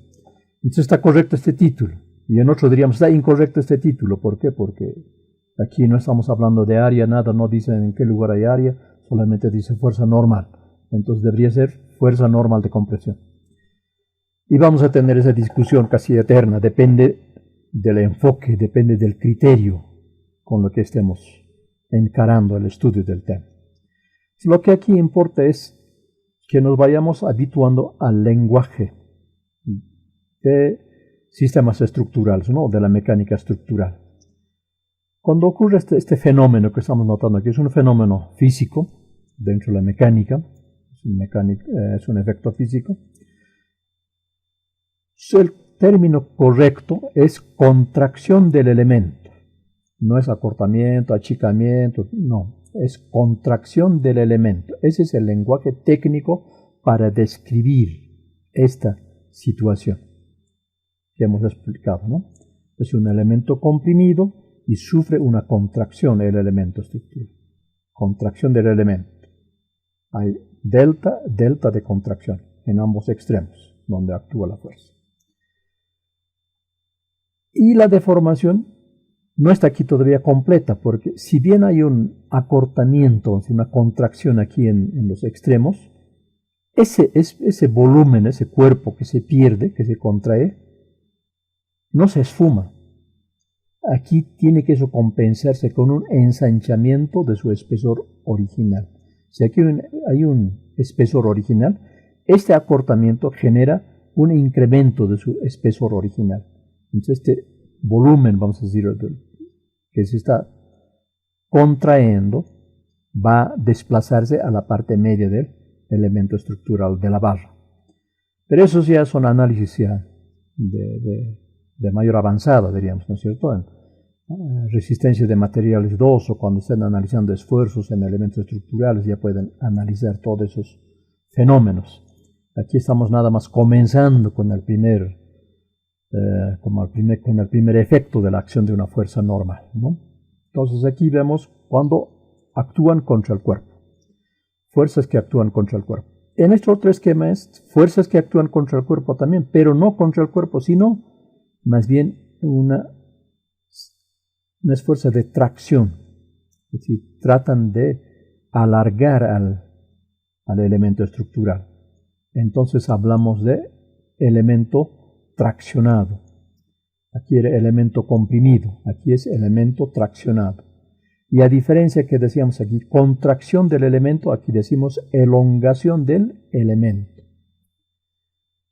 Entonces está correcto este título. Y en otro diríamos, está incorrecto este título. ¿Por qué? Porque aquí no estamos hablando de área, nada, no dice en qué lugar hay área, solamente dice fuerza normal. Entonces debería ser fuerza normal de compresión. Y vamos a tener esa discusión casi eterna, depende del enfoque, depende del criterio con lo que estemos encarando el estudio del tema. Lo que aquí importa es que nos vayamos habituando al lenguaje de sistemas estructurales, ¿no? De la mecánica estructural. Cuando ocurre este fenómeno que estamos notando aquí, es un fenómeno físico dentro de la mecánica, es un efecto físico. El término correcto es contracción del elemento, no es acortamiento, achicamiento, no, es contracción del elemento. Ese es el lenguaje técnico para describir esta situación que hemos explicado, ¿no? Es un elemento comprimido y sufre una contracción el elemento estructural. Contracción del elemento. Hay delta de contracción en ambos extremos, donde actúa la fuerza. Y la deformación no está aquí todavía completa, porque si bien hay un acortamiento, una contracción aquí en los extremos, ese volumen, ese cuerpo que se pierde, que se contrae, no se esfuma. Aquí tiene que eso compensarse con un ensanchamiento de su espesor original. Si aquí hay un espesor original, este acortamiento genera un incremento de su espesor original. Entonces este volumen, vamos a decir, que se está contrayendo, va a desplazarse a la parte media del elemento estructural de la barra. Pero esos ya son análisis ya de mayor avanzada, diríamos, ¿no es cierto? En resistencia de materiales 2 o cuando estén analizando esfuerzos en elementos estructurales ya pueden analizar todos esos fenómenos. Aquí estamos nada más comenzando con el primer efecto de la acción de una fuerza normal, ¿no? Entonces aquí vemos cuando actúan contra el cuerpo, fuerzas que actúan contra el cuerpo. En este otro esquema es fuerzas que actúan contra el cuerpo también, pero no contra el cuerpo, sino más bien una fuerza de tracción, es decir, tratan de alargar al elemento estructural. Entonces hablamos de elemento traccionado. Aquí era elemento comprimido, aquí es elemento traccionado. Y a diferencia que decíamos aquí, contracción del elemento, aquí decimos elongación del elemento.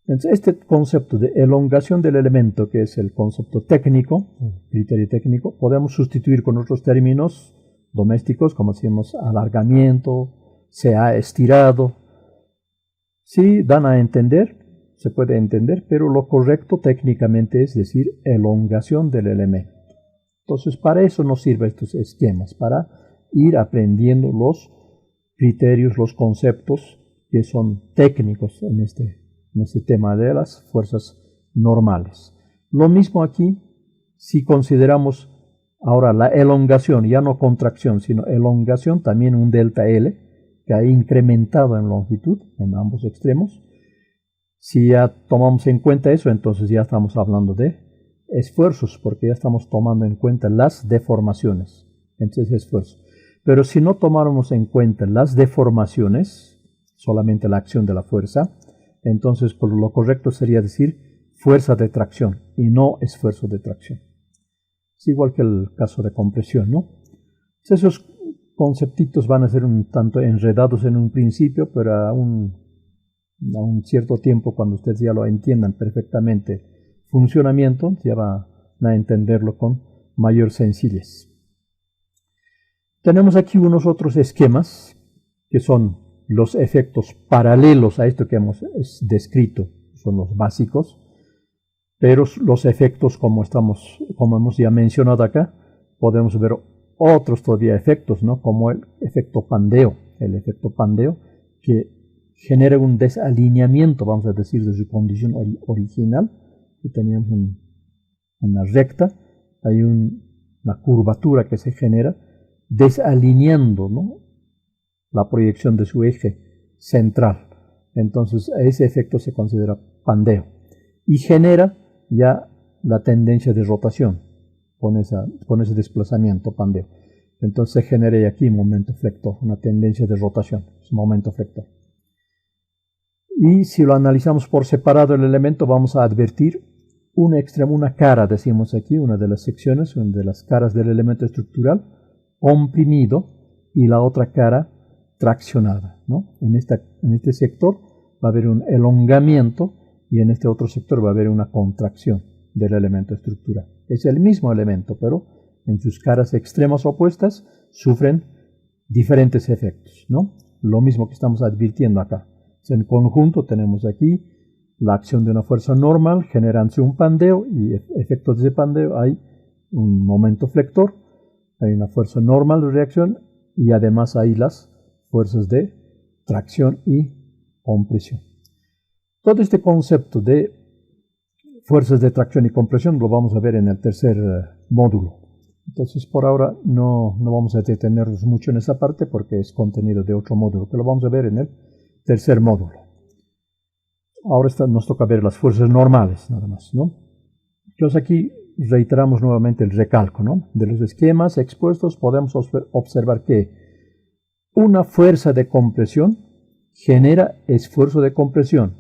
Entonces, este concepto de elongación del elemento, que es el concepto técnico, el criterio técnico, podemos sustituir con otros términos domésticos, como decimos alargamiento, se ha estirado. Sí, dan a entender, se puede entender, pero lo correcto técnicamente es decir elongación del elemento. Entonces, para eso nos sirven estos esquemas, para ir aprendiendo los criterios, los conceptos que son técnicos en este tema de las fuerzas normales. Lo mismo aquí, si consideramos ahora la elongación, ya no contracción, sino elongación, también un delta L, que ha incrementado en longitud en ambos extremos. Si ya tomamos en cuenta eso, entonces ya estamos hablando de esfuerzos, porque ya estamos tomando en cuenta las deformaciones. Entonces, esfuerzo. Pero si no tomáramos en cuenta las deformaciones, solamente la acción de la fuerza, entonces por lo correcto sería decir fuerza de tracción y no esfuerzo de tracción. Es igual que el caso de compresión, ¿no? Entonces, esos conceptitos van a ser un tanto enredados en un principio, pero a un cierto tiempo, cuando ustedes ya lo entiendan perfectamente, funcionamiento, ya van a entenderlo con mayor sencillez. Tenemos aquí unos otros esquemas que son los efectos paralelos a esto que hemos descrito, son los básicos, pero los efectos, como hemos ya mencionado acá, podemos ver otros todavía efectos, ¿no? Como el efecto pandeo, que genera un desalineamiento, vamos a decir, de su condición original, que teníamos una recta, hay una curvatura que se genera, desalineando, ¿no?, la proyección de su eje central. Entonces, ese efecto se considera pandeo y genera ya la tendencia de rotación con ese desplazamiento pandeo. Entonces, se genera aquí un momento flector, una tendencia de rotación, es un momento flector. Y si lo analizamos por separado el elemento, vamos a advertir un extremo, una cara, decimos aquí, una de las secciones, una de las caras del elemento estructural, comprimido, y la otra cara traccionada, ¿no? En este sector va a haber un elongamiento y en este otro sector va a haber una contracción del elemento estructural. Es el mismo elemento, pero en sus caras extremas opuestas sufren diferentes efectos, ¿no? Lo mismo que estamos advirtiendo acá. En conjunto tenemos aquí la acción de una fuerza normal generándose un pandeo, y efecto de ese pandeo hay un momento flector, hay una fuerza normal de reacción y además hay las fuerzas de tracción y compresión. Todo este concepto de fuerzas de tracción y compresión lo vamos a ver en el tercer módulo. Entonces, por ahora no vamos a detenernos mucho en esa parte porque es contenido de otro módulo, que lo vamos a ver en el tercer módulo. Ahora nos toca ver las fuerzas normales, nada más, ¿no? Entonces aquí reiteramos nuevamente el recalco, ¿no? De los esquemas expuestos podemos observar que una fuerza de compresión genera esfuerzo de compresión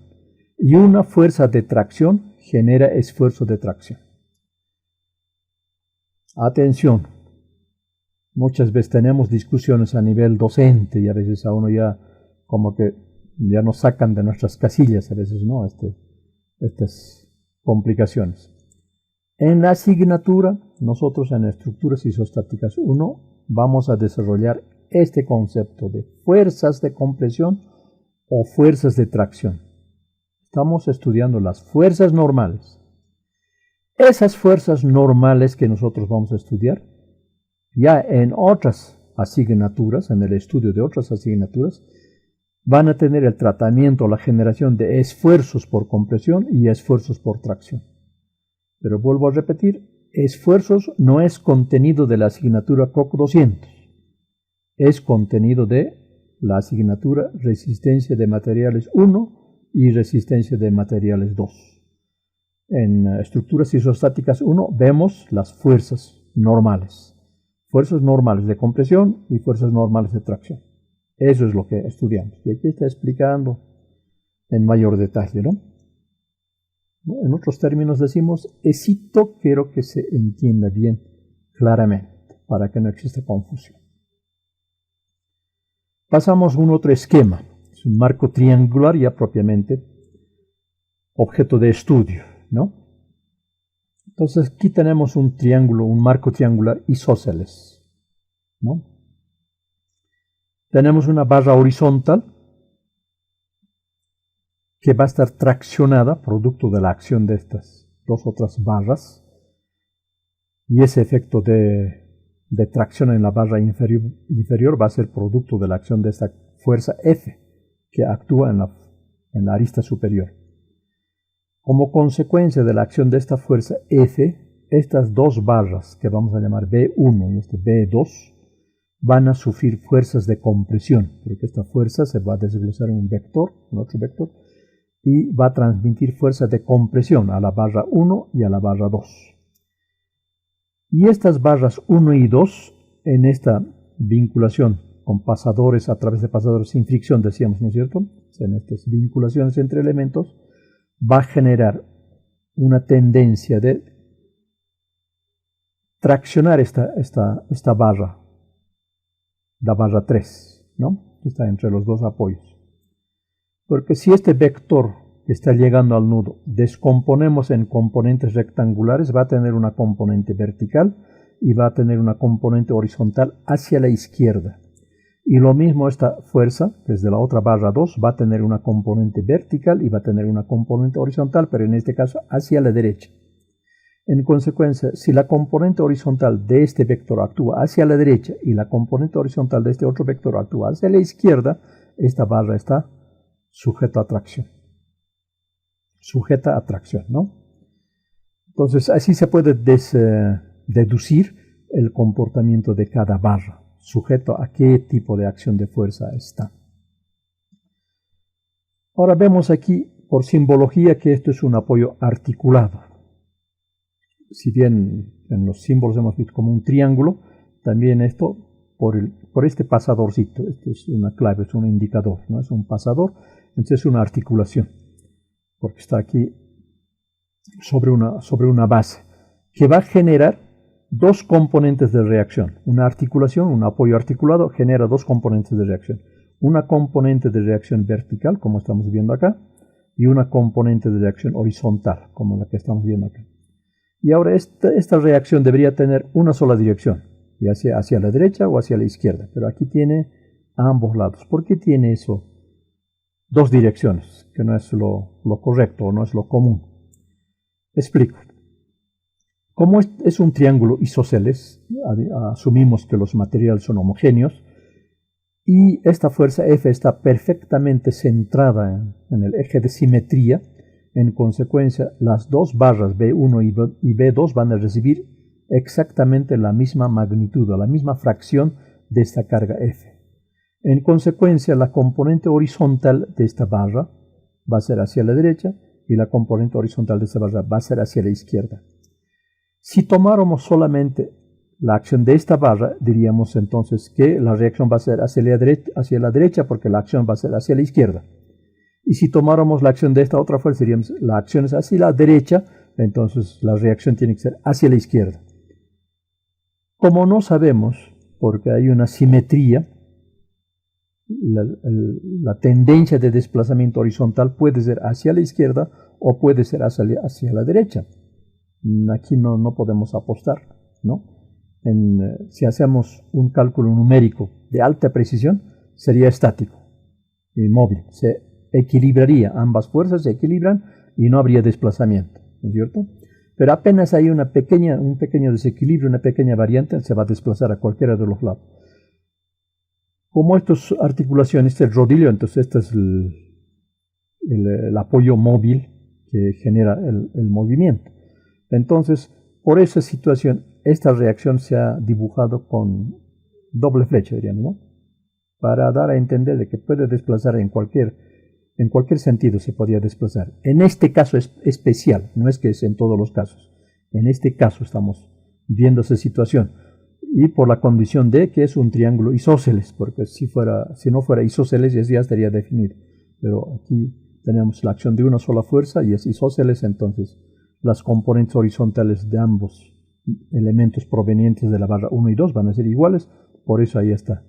y una fuerza de tracción genera esfuerzo de tracción. Atención, muchas veces tenemos discusiones a nivel docente y a veces a uno ya como que ya nos sacan de nuestras casillas a veces, ¿no? Estas complicaciones. En la asignatura, nosotros en Estructuras Isostáticas 1 vamos a desarrollar este concepto de fuerzas de compresión o fuerzas de tracción. Estamos estudiando las fuerzas normales. Esas fuerzas normales que nosotros vamos a estudiar, ya en otras asignaturas, en el estudio de otras asignaturas, van a tener el tratamiento, la generación de esfuerzos por compresión y esfuerzos por tracción. Pero vuelvo a repetir, esfuerzos no es contenido de la asignatura COC 200, es contenido de la asignatura Resistencia de Materiales 1 y Resistencia de Materiales 2. En Estructuras Isostáticas 1 vemos las fuerzas normales de compresión y fuerzas normales de tracción. Eso es lo que estudiamos. Y aquí está explicando en mayor detalle, ¿no? En otros términos decimos, quiero que se entienda bien claramente, para que no exista confusión. Pasamos a un otro esquema. Es un marco triangular ya propiamente objeto de estudio, ¿no? Entonces aquí tenemos un triángulo, un marco triangular isósceles, ¿no? Tenemos una barra horizontal que va a estar traccionada, producto de la acción de estas dos otras barras, y ese efecto de tracción en la barra inferior va a ser producto de la acción de esta fuerza F, que actúa en la arista superior. Como consecuencia de la acción de esta fuerza F, estas dos barras, que vamos a llamar B1 y este B2, van a sufrir fuerzas de compresión, porque esta fuerza se va a desglosar en otro vector, y va a transmitir fuerzas de compresión a la barra 1 y a la barra 2. Y estas barras 1 y 2, en esta vinculación con pasadores, a través de pasadores sin fricción, decíamos, ¿no es cierto? En estas vinculaciones entre elementos, va a generar una tendencia de traccionar esta barra, la barra 3, ¿no? Que está entre los dos apoyos. Porque si este vector que está llegando al nudo descomponemos en componentes rectangulares, va a tener una componente vertical y va a tener una componente horizontal hacia la izquierda. Y lo mismo esta fuerza, desde la otra barra 2, va a tener una componente vertical y va a tener una componente horizontal, pero en este caso hacia la derecha. En consecuencia, si la componente horizontal de este vector actúa hacia la derecha y la componente horizontal de este otro vector actúa hacia la izquierda, esta barra está sujeta a tracción. Sujeta a tracción, ¿no? Entonces, así se puede deducir el comportamiento de cada barra, sujeto a qué tipo de acción de fuerza está. Ahora vemos aquí, por simbología, que esto es un apoyo articulado. Si bien en los símbolos hemos visto como un triángulo, también esto por este pasadorcito, esto es una clave, es un indicador, ¿no? Es un pasador, entonces es una articulación, porque está aquí sobre una base, que va a generar dos componentes de reacción. Una articulación, un apoyo articulado, genera dos componentes de reacción. Una componente de reacción vertical, como estamos viendo acá, y una componente de reacción horizontal, como la que estamos viendo acá. Y ahora esta reacción debería tener una sola dirección, ya sea hacia la derecha o hacia la izquierda, pero aquí tiene a ambos lados. ¿Por qué tiene eso? Dos direcciones, que no es lo correcto o no es lo común. Explico. Como es un triángulo isósceles, asumimos que los materiales son homogéneos, y esta fuerza F está perfectamente centrada en el eje de simetría. En consecuencia, las dos barras B1 y B2 van a recibir exactamente la misma magnitud, la misma fracción de esta carga F. En consecuencia, la componente horizontal de esta barra va a ser hacia la derecha y la componente horizontal de esta barra va a ser hacia la izquierda. Si tomáramos solamente la acción de esta barra, diríamos entonces que la reacción va a ser hacia la derecha porque la acción va a ser hacia la izquierda. Y si tomáramos la acción de esta otra fuerza, diríamos la acción es hacia la derecha, entonces la reacción tiene que ser hacia la izquierda. Como no sabemos, porque hay una simetría, la tendencia de desplazamiento horizontal puede ser hacia la izquierda o puede ser hacia la derecha. Aquí no podemos apostar, ¿no? Si hacemos un cálculo numérico de alta precisión sería estático, inmóvil. Se equilibraría, ambas fuerzas se equilibran y no habría desplazamiento, ¿no es cierto? Pero apenas hay un pequeño desequilibrio, una pequeña variante, se va a desplazar a cualquiera de los lados. Como estas articulaciones, este es el rodillo, entonces este es el apoyo móvil que genera el movimiento. Entonces, por esa situación, esta reacción se ha dibujado con doble flecha, diríamos, ¿no? Para dar a entender de que puede desplazar en cualquier sentido se podía desplazar. En este caso es especial, no es que es en todos los casos. En este caso estamos viendo esa situación. Y por la condición de que es un triángulo isósceles, porque si no fuera isósceles ya estaría definido. Pero aquí tenemos la acción de una sola fuerza y es isósceles, entonces las componentes horizontales de ambos elementos provenientes de la barra 1 y 2 van a ser iguales, por eso ahí está.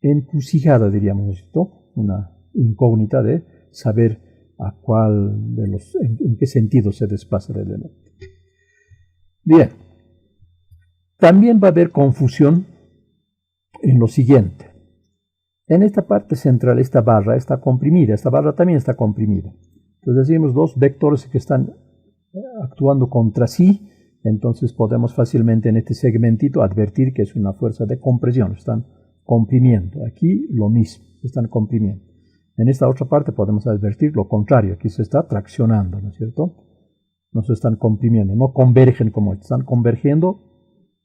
Encrucijada, diríamos esto, una incógnita de saber en qué sentido se desplaza el elemento. Bien, también va a haber confusión en lo siguiente. En esta parte central, esta barra está comprimida, esta barra también está comprimida. Entonces decimos dos vectores que están actuando contra sí, entonces podemos fácilmente en este segmentito advertir que es una fuerza de compresión, están comprimiendo. Aquí lo mismo, están comprimiendo. En esta otra parte podemos advertir lo contrario, aquí se está traccionando, ¿no es cierto? No se están comprimiendo, no convergen como están convergiendo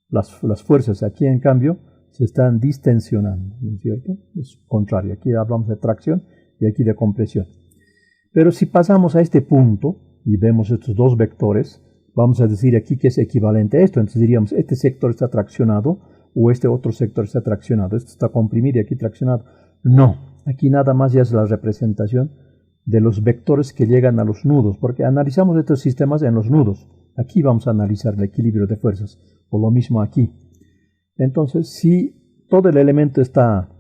las fuerzas. Aquí en cambio se están distensionando, ¿no es cierto? Es contrario, aquí hablamos de tracción y aquí de compresión. Pero si pasamos a este punto y vemos estos dos vectores, vamos a decir aquí que es equivalente a esto. Entonces diríamos, este sector está traccionado o este otro sector está traccionado. Esto está comprimido y aquí traccionado. No, aquí nada más ya es la representación de los vectores que llegan a los nudos, porque analizamos estos sistemas en los nudos. Aquí vamos a analizar el equilibrio de fuerzas, o lo mismo aquí. Entonces, si todo el elemento está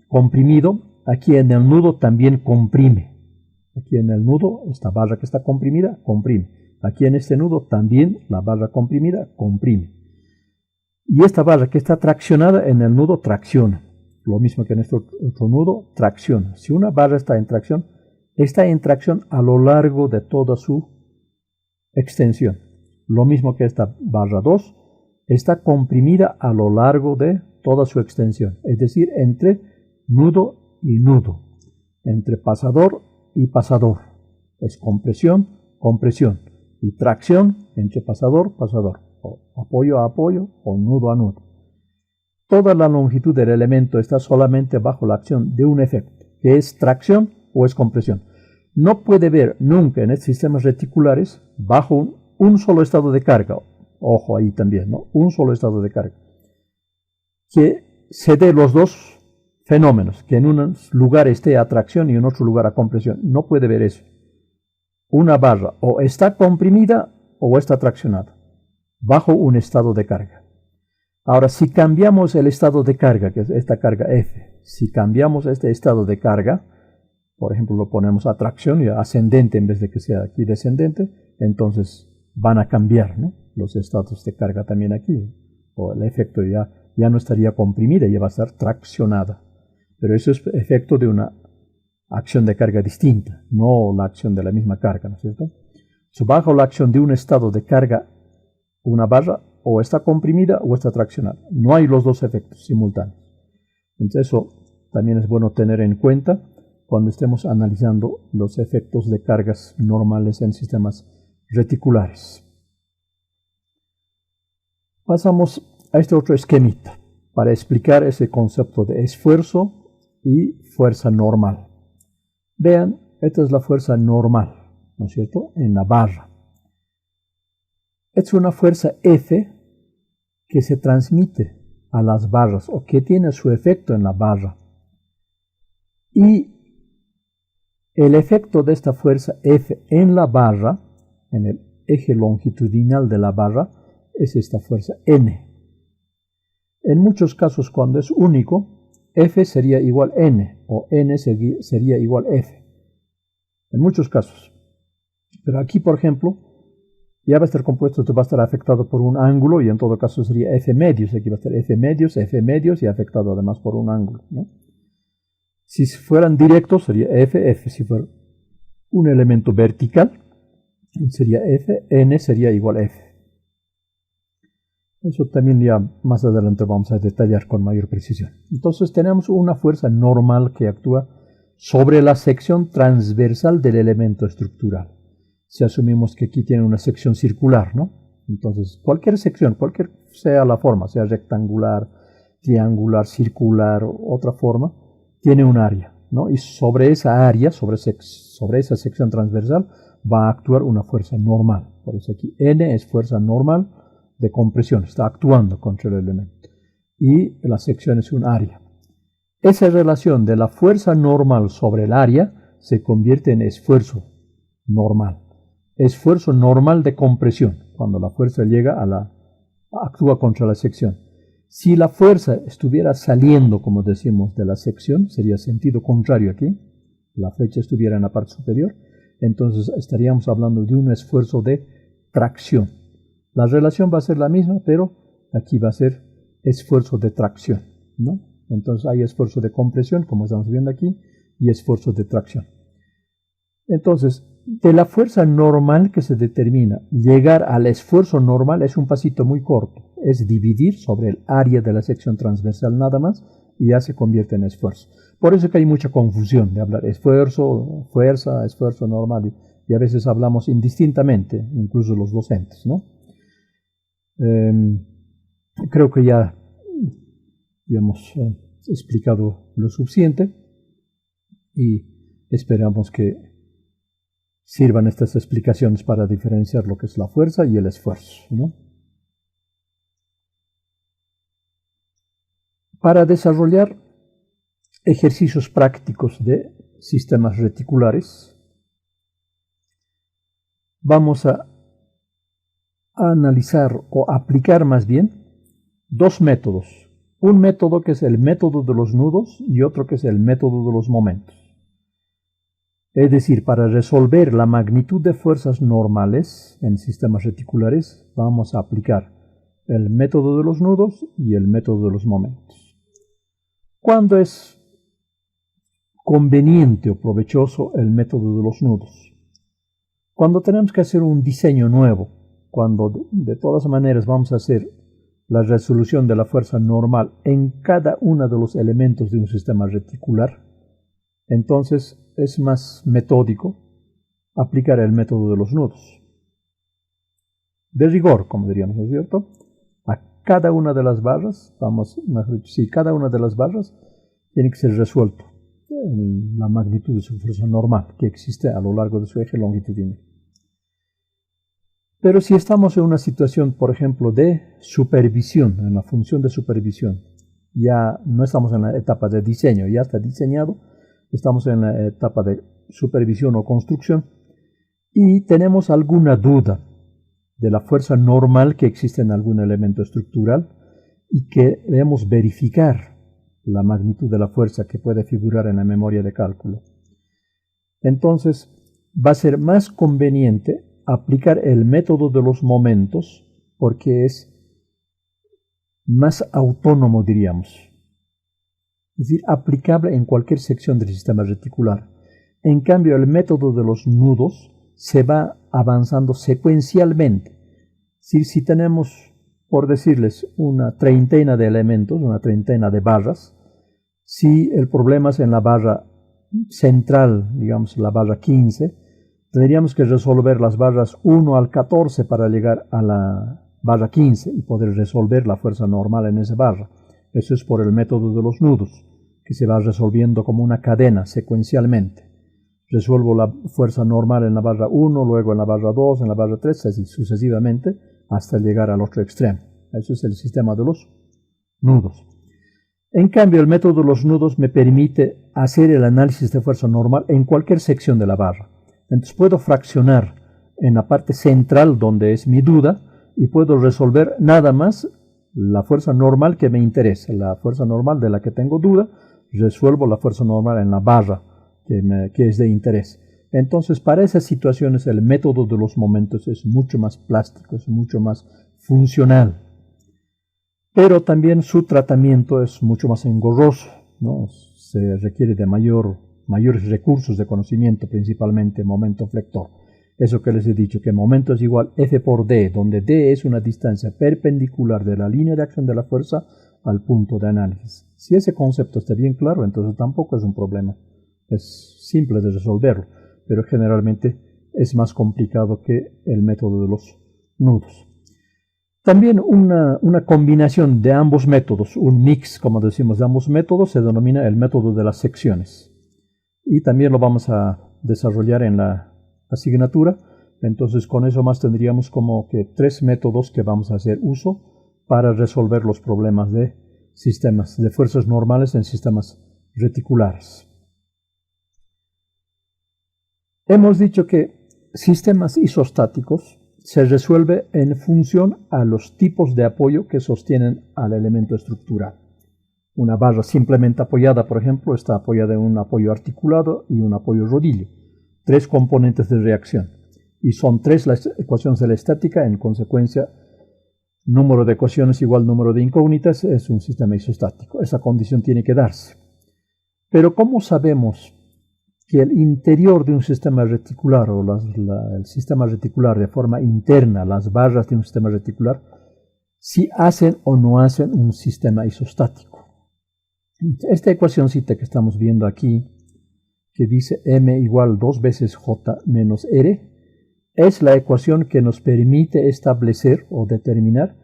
comprimido, aquí en el nudo también comprime. Aquí en el nudo, esta barra que está comprimida, comprime. Aquí en este nudo también la barra comprimida comprime. Y esta barra que está traccionada en el nudo tracciona. Lo mismo que en este otro nudo, tracciona. Si una barra está en tracción a lo largo de toda su extensión. Lo mismo que esta barra 2, está comprimida a lo largo de toda su extensión. Es decir, entre nudo y nudo. Entre pasador y pasador. Es compresión, compresión. Y tracción entre pasador, pasador. O apoyo a apoyo o nudo a nudo. Toda la longitud del elemento está solamente bajo la acción de un efecto, que es tracción o es compresión. No puede haber nunca en estos sistemas reticulares bajo un solo estado de carga. Ojo ahí también, ¿no? Un solo estado de carga. Que se dé los dos fenómenos, que en un lugar esté a tracción y en otro lugar a compresión. No puede haber eso. Una barra o está comprimida o está traccionada bajo un estado de carga. Ahora, si cambiamos el estado de carga, que es esta carga F, si cambiamos este estado de carga, por ejemplo, lo ponemos a tracción y ascendente en vez de que sea aquí descendente, entonces van a cambiar, ¿no? Los estados de carga también aquí, o el efecto ya no estaría comprimida, ya va a estar traccionada. Pero eso es efecto de una acción de carga distinta, no la acción de la misma carga, ¿no es cierto? Bajo la acción de un estado de carga, una barra o está comprimida o está traccionada. No hay los dos efectos simultáneos. Entonces eso también es bueno tener en cuenta cuando estemos analizando los efectos de cargas normales en sistemas reticulares. Pasamos a este otro esquemita para explicar ese concepto de esfuerzo y fuerza normal. Vean, esta es la fuerza normal, ¿no es cierto?, en la barra. Es una fuerza F que se transmite a las barras o que tiene su efecto en la barra. Y el efecto de esta fuerza F en la barra, en el eje longitudinal de la barra, es esta fuerza N. En muchos casos, cuando es único, F sería igual N o N sería igual F. En muchos casos. Pero aquí, por ejemplo, ya va a estar compuesto, esto va a estar afectado por un ángulo, y en todo caso sería F medios, aquí va a estar F medios y afectado además por un ángulo, ¿no? Si fueran directos sería F, si fuera un elemento vertical sería F, N sería igual a F. Eso también ya más adelante vamos a detallar con mayor precisión. Entonces tenemos una fuerza normal que actúa sobre la sección transversal del elemento estructural. Si asumimos que aquí tiene una sección circular, ¿no? Entonces cualquier sección, cualquier sea la forma, sea rectangular, triangular, circular o otra forma, tiene un área, ¿no? Y sobre esa área, sobre esa sección transversal, va a actuar una fuerza normal. Por eso aquí N es fuerza normal de compresión, está actuando contra el elemento. Y la sección es un área. Esa relación de la fuerza normal sobre el área se convierte en esfuerzo normal. Esfuerzo normal de compresión, cuando la fuerza actúa contra la sección. Si la fuerza estuviera saliendo, como decimos, de la sección, sería sentido contrario aquí, la flecha estuviera en la parte superior, entonces estaríamos hablando de un esfuerzo de tracción. La relación va a ser la misma, pero aquí va a ser esfuerzo de tracción, ¿no? Entonces hay esfuerzo de compresión, como estamos viendo aquí, y esfuerzo de tracción. Entonces, de la fuerza normal que se determina, llegar al esfuerzo normal es un pasito muy corto. Es dividir sobre el área de la sección transversal nada más y ya se convierte en esfuerzo. Por eso que hay mucha confusión de hablar esfuerzo, fuerza, esfuerzo normal. Y a veces hablamos indistintamente, incluso los docentes, ¿no? Creo que ya hemos explicado lo suficiente y esperamos que sirvan estas explicaciones para diferenciar lo que es la fuerza y el esfuerzo, ¿no? Para desarrollar ejercicios prácticos de sistemas reticulares, vamos a analizar o aplicar más bien dos métodos. Un método que es el método de los nudos y otro que es el método de los momentos. Es decir, para resolver la magnitud de fuerzas normales en sistemas reticulares, vamos a aplicar el método de los nudos y el método de los momentos. ¿Cuándo es conveniente o provechoso el método de los nudos? Cuando tenemos que hacer un diseño nuevo, cuando de todas maneras vamos a hacer la resolución de la fuerza normal en cada uno de los elementos de un sistema reticular, entonces es más metódico aplicar el método de los nudos. De rigor, como diríamos, ¿no es cierto? A cada una de las barras, cada una de las barras tiene que ser resuelto en la magnitud de su fuerza normal que existe a lo largo de su eje longitudinal. Pero si estamos en una situación, por ejemplo, de supervisión, en la función de supervisión, ya no estamos en la etapa de diseño, ya está diseñado, estamos en la etapa de supervisión o construcción y tenemos alguna duda de la fuerza normal que existe en algún elemento estructural y queremos verificar la magnitud de la fuerza que puede figurar en la memoria de cálculo. Entonces, va a ser más conveniente aplicar el método de los momentos porque es más autónomo, diríamos. Es decir, aplicable en cualquier sección del sistema reticular. En cambio, el método de los nudos se va avanzando secuencialmente. Si tenemos, por decirles, una treintena de elementos, una treintena de barras, si el problema es en la barra central, digamos la barra 15, tendríamos que resolver las barras 1 al 14 para llegar a la barra 15 y poder resolver la fuerza normal en esa barra. Eso es por el método de los nudos, que se va resolviendo como una cadena secuencialmente. Resuelvo la fuerza normal en la barra 1, luego en la barra 2, en la barra 3, así sucesivamente, hasta llegar al otro extremo. Eso es el sistema de los nudos. En cambio, el método de los nudos me permite hacer el análisis de fuerza normal en cualquier sección de la barra. Entonces puedo fraccionar en la parte central donde es mi duda y puedo resolver nada más la fuerza normal que me interesa, la fuerza normal de la que tengo duda, resuelvo la fuerza normal en la barra que es de interés. Entonces, para esas situaciones, el método de los momentos es mucho más plástico, es mucho más funcional. Pero también su tratamiento es mucho más engorroso, ¿no? Se requiere de mayores recursos de conocimiento, principalmente momento flector. Eso que les he dicho, que momento es igual F por D, donde D es una distancia perpendicular de la línea de acción de la fuerza al punto de análisis. Si ese concepto está bien claro, entonces tampoco es un problema. Es simple de resolverlo, pero generalmente es más complicado que el método de los nudos. También una combinación de ambos métodos, un mix, como decimos, de ambos métodos, se denomina el método de las secciones. Y también lo vamos a desarrollar en la asignatura. Entonces, con eso más tendríamos como que 3 métodos que vamos a hacer uso para resolver los problemas de sistemas, de fuerzas normales en sistemas reticulares. Hemos dicho que sistemas isostáticos se resuelve en función a los tipos de apoyo que sostienen al elemento estructural. Una barra simplemente apoyada, por ejemplo, está apoyada en un apoyo articulado y un apoyo rodillo. 3 componentes de reacción. Y son 3 las ecuaciones de la estática. En consecuencia, número de ecuaciones igual número de incógnitas es un sistema isostático. Esa condición tiene que darse. Pero ¿cómo sabemos que el interior de un sistema reticular o el sistema reticular de forma interna, las barras de un sistema reticular, si hacen o no hacen un sistema isostático? Esta ecuacióncita que estamos viendo aquí, que dice M igual 2 veces J menos R, es la ecuación que nos permite establecer o determinar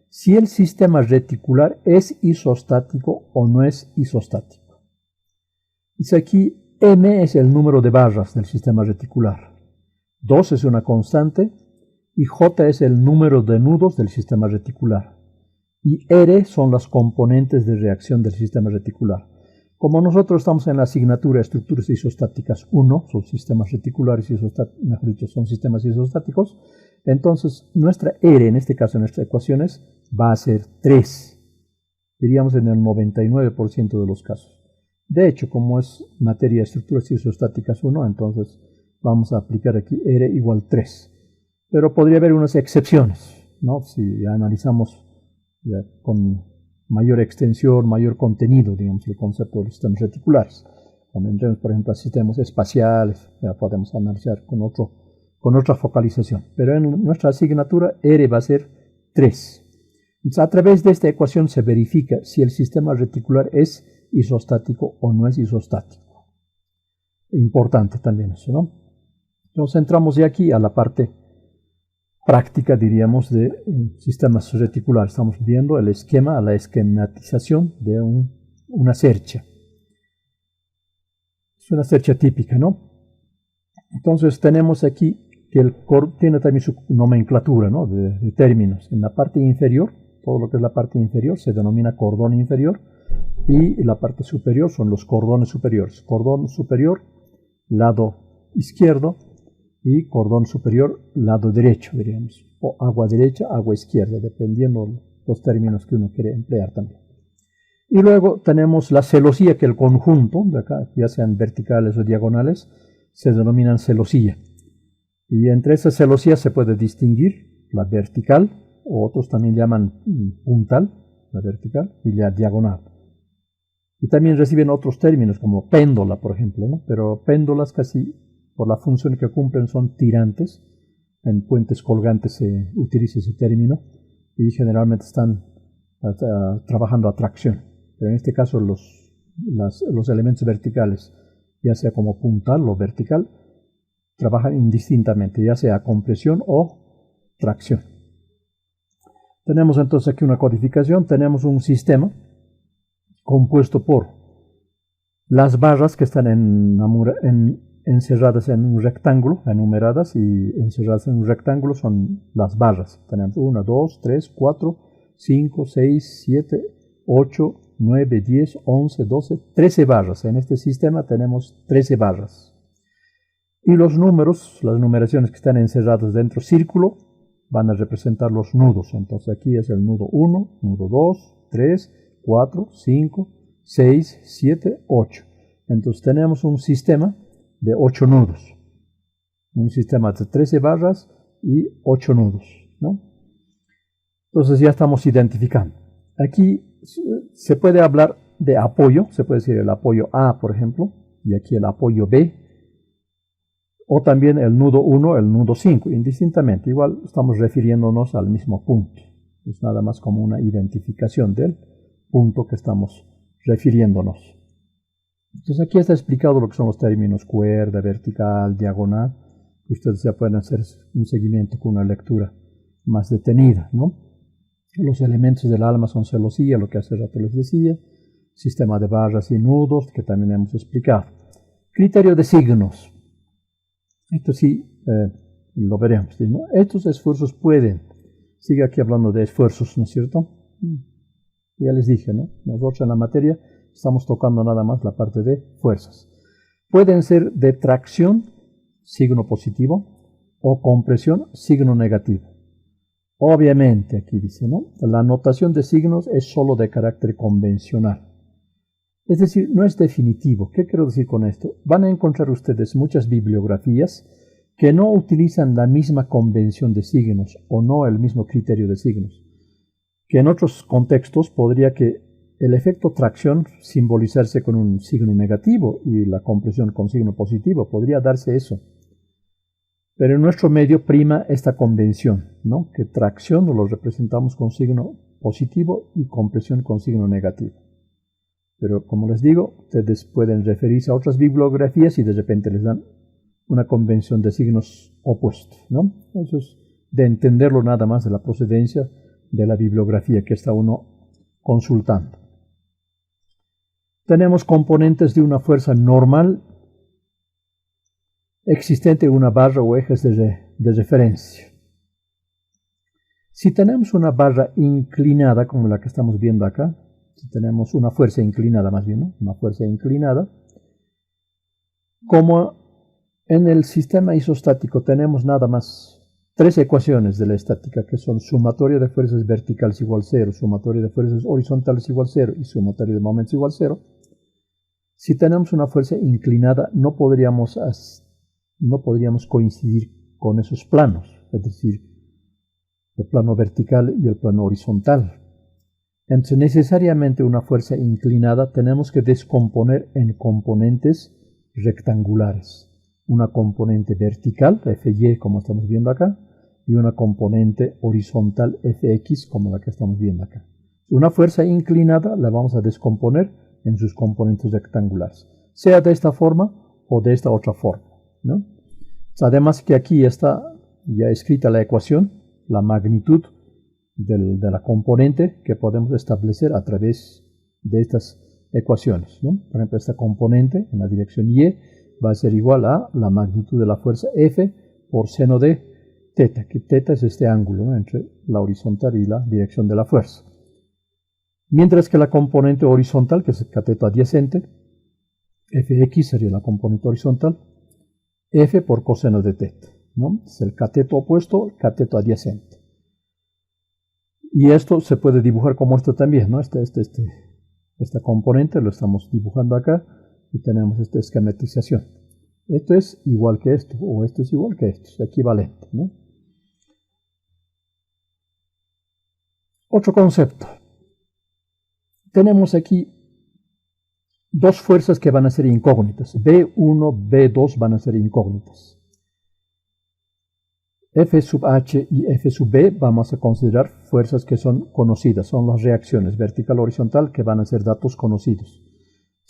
si el sistema reticular es isostático o no es isostático. Dice aquí, M es el número de barras del sistema reticular, 2 es una constante y J es el número de nudos del sistema reticular. Y R son las componentes de reacción del sistema reticular. Como nosotros estamos en la asignatura Estructuras Isostáticas 1, son sistemas reticulares isostáticos, mejor dicho, son sistemas isostáticos, entonces nuestra R, en este caso en nuestras ecuaciones, va a ser 3, diríamos en el 99% de los casos. De hecho, como es materia de estructuras isostáticas 1, entonces vamos a aplicar aquí R igual 3. Pero podría haber unas excepciones, ¿no? Si analizamos ya con mayor extensión, mayor contenido, digamos, el concepto de los sistemas reticulares. Cuando entremos, por ejemplo, a sistemas espaciales, ya podemos analizar con otra focalización. Pero en nuestra asignatura, R va a ser 3. Entonces, a través de esta ecuación se verifica si el sistema reticular es isostático o no es isostático. Importante también eso, ¿no? Entonces entramos ya aquí a la parte práctica, diríamos, de sistemas reticulares. Estamos viendo el esquema, la esquematización de una cercha. Es una cercha típica, ¿no? Entonces tenemos aquí que tiene también su nomenclatura, ¿no? de términos. En la parte inferior, todo lo que es la parte inferior se denomina cordón inferior. Y la parte superior son los cordones superiores. Cordón superior, lado izquierdo, y cordón superior, lado derecho, diríamos. O agua derecha, agua izquierda, dependiendo los términos que uno quiere emplear también. Y luego tenemos la celosía, que el conjunto, de acá, ya sean verticales o diagonales, se denominan celosía. Y entre esas celosías se puede distinguir la vertical, o otros también llaman puntal, la vertical, y la diagonal. Y también reciben otros términos como péndola, por ejemplo, ¿no? Pero péndolas casi por la función que cumplen son tirantes. En puentes colgantes se utiliza ese término y generalmente están trabajando a tracción. Pero en este caso los elementos verticales, ya sea como puntal o vertical, trabajan indistintamente, ya sea compresión o tracción. Tenemos entonces aquí una codificación, tenemos un sistema compuesto por las barras que están encerradas en un rectángulo, enumeradas y encerradas en un rectángulo son las barras. Tenemos 1, 2, 3, 4, 5, 6, 7, 8, 9, 10, 11, 12, 13 barras. En este sistema tenemos 13 barras. Y los números, las numeraciones que están encerradas dentro del círculo, van a representar los nudos. Entonces aquí es el nudo 1, nudo 2, 3, 4, 5, 6, 7, 8. Entonces tenemos un sistema de 8 nudos. Un sistema de 13 barras y 8 nudos, ¿no? Entonces ya estamos identificando. Aquí se puede hablar de apoyo, se puede decir el apoyo A, por ejemplo, y aquí el apoyo B, o también el nudo 1, el nudo 5, indistintamente. Igual estamos refiriéndonos al mismo punto. Es nada más como una identificación del punto que estamos refiriéndonos. Entonces aquí está explicado lo que son los términos cuerda, vertical, diagonal. Ustedes ya pueden hacer un seguimiento con una lectura más detenida, ¿no? Los elementos del alma son celosía, lo que hace rato les decía, sistema de barras y nudos, que también hemos explicado. Criterio de signos. Esto sí lo veremos, ¿no? Estos esfuerzos pueden, sigue aquí hablando de esfuerzos, ¿no es cierto? Ya les dije, ¿no? Nosotros en la materia estamos tocando nada más la parte de fuerzas. Pueden ser de tracción, signo positivo, o compresión, signo negativo. Obviamente, aquí dice, ¿no? La notación de signos es solo de carácter convencional. Es decir, no es definitivo. ¿Qué quiero decir con esto? Van a encontrar ustedes muchas bibliografías que no utilizan la misma convención de signos o no el mismo criterio de signos. Que en otros contextos podría que el efecto tracción simbolizarse con un signo negativo y la compresión con signo positivo. Podría darse eso. Pero en nuestro medio prima esta convención, ¿no? Que tracción lo representamos con signo positivo y compresión con signo negativo. Pero como les digo, ustedes pueden referirse a otras bibliografías y de repente les dan una convención de signos opuestos, ¿no? Eso es de entenderlo nada más de la procedencia de la bibliografía que está uno consultando. Tenemos componentes de una fuerza normal existente en una barra o ejes de referencia. Si tenemos una barra inclinada, como la que estamos viendo acá, si tenemos una fuerza inclinada más bien, ¿no? Una fuerza inclinada, como en el sistema isostático tenemos nada más tres ecuaciones de la estática, que son sumatoria de fuerzas verticales igual 0, sumatoria de fuerzas horizontales igual 0 y sumatoria de momentos igual 0. Si tenemos una fuerza inclinada, no podríamos coincidir con esos planos, es decir, el plano vertical y el plano horizontal. Entonces, necesariamente una fuerza inclinada tenemos que descomponer en componentes rectangulares. Una componente vertical, Fy, como estamos viendo acá, y una componente horizontal, Fx, como la que estamos viendo acá. Una fuerza inclinada la vamos a descomponer en sus componentes rectangulares, sea de esta forma o de esta otra forma, ¿no? Además que aquí está ya escrita la ecuación, la magnitud de la componente que podemos establecer a través de estas ecuaciones, ¿no? Por ejemplo, esta componente en la dirección Y va a ser igual a la magnitud de la fuerza F por seno de teta, que teta es este ángulo, ¿no? Entre la horizontal y la dirección de la fuerza. Mientras que la componente horizontal, que es el cateto adyacente, Fx sería la componente horizontal, F por coseno de teta, ¿no? Es el cateto opuesto, el cateto adyacente. Y esto se puede dibujar como esto también, ¿no? Esta componente lo estamos dibujando acá y tenemos esta esquematización. Esto es igual que esto, o esto es igual que esto, es equivalente, ¿no? Otro concepto. Tenemos aquí dos fuerzas que van a ser incógnitas. B1, B2 van a ser incógnitas. F sub H y F sub B vamos a considerar fuerzas que son conocidas, son las reacciones vertical-horizontal que van a ser datos conocidos.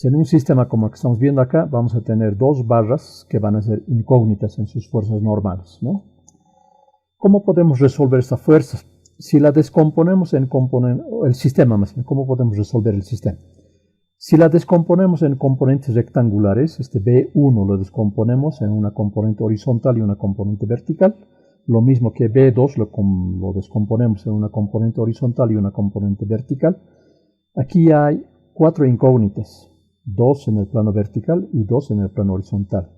En un sistema como el que estamos viendo acá, vamos a tener dos barras que van a ser incógnitas en sus fuerzas normales, ¿no? ¿Cómo podemos resolver esta fuerza? Si la descomponemos en el sistema más bien, ¿cómo podemos resolver el sistema? Si la descomponemos en componentes rectangulares, este B1 lo descomponemos en una componente horizontal y una componente vertical, lo mismo que B2 lo descomponemos en una componente horizontal y una componente vertical. Aquí hay cuatro incógnitas, dos en el plano vertical y dos en el plano horizontal.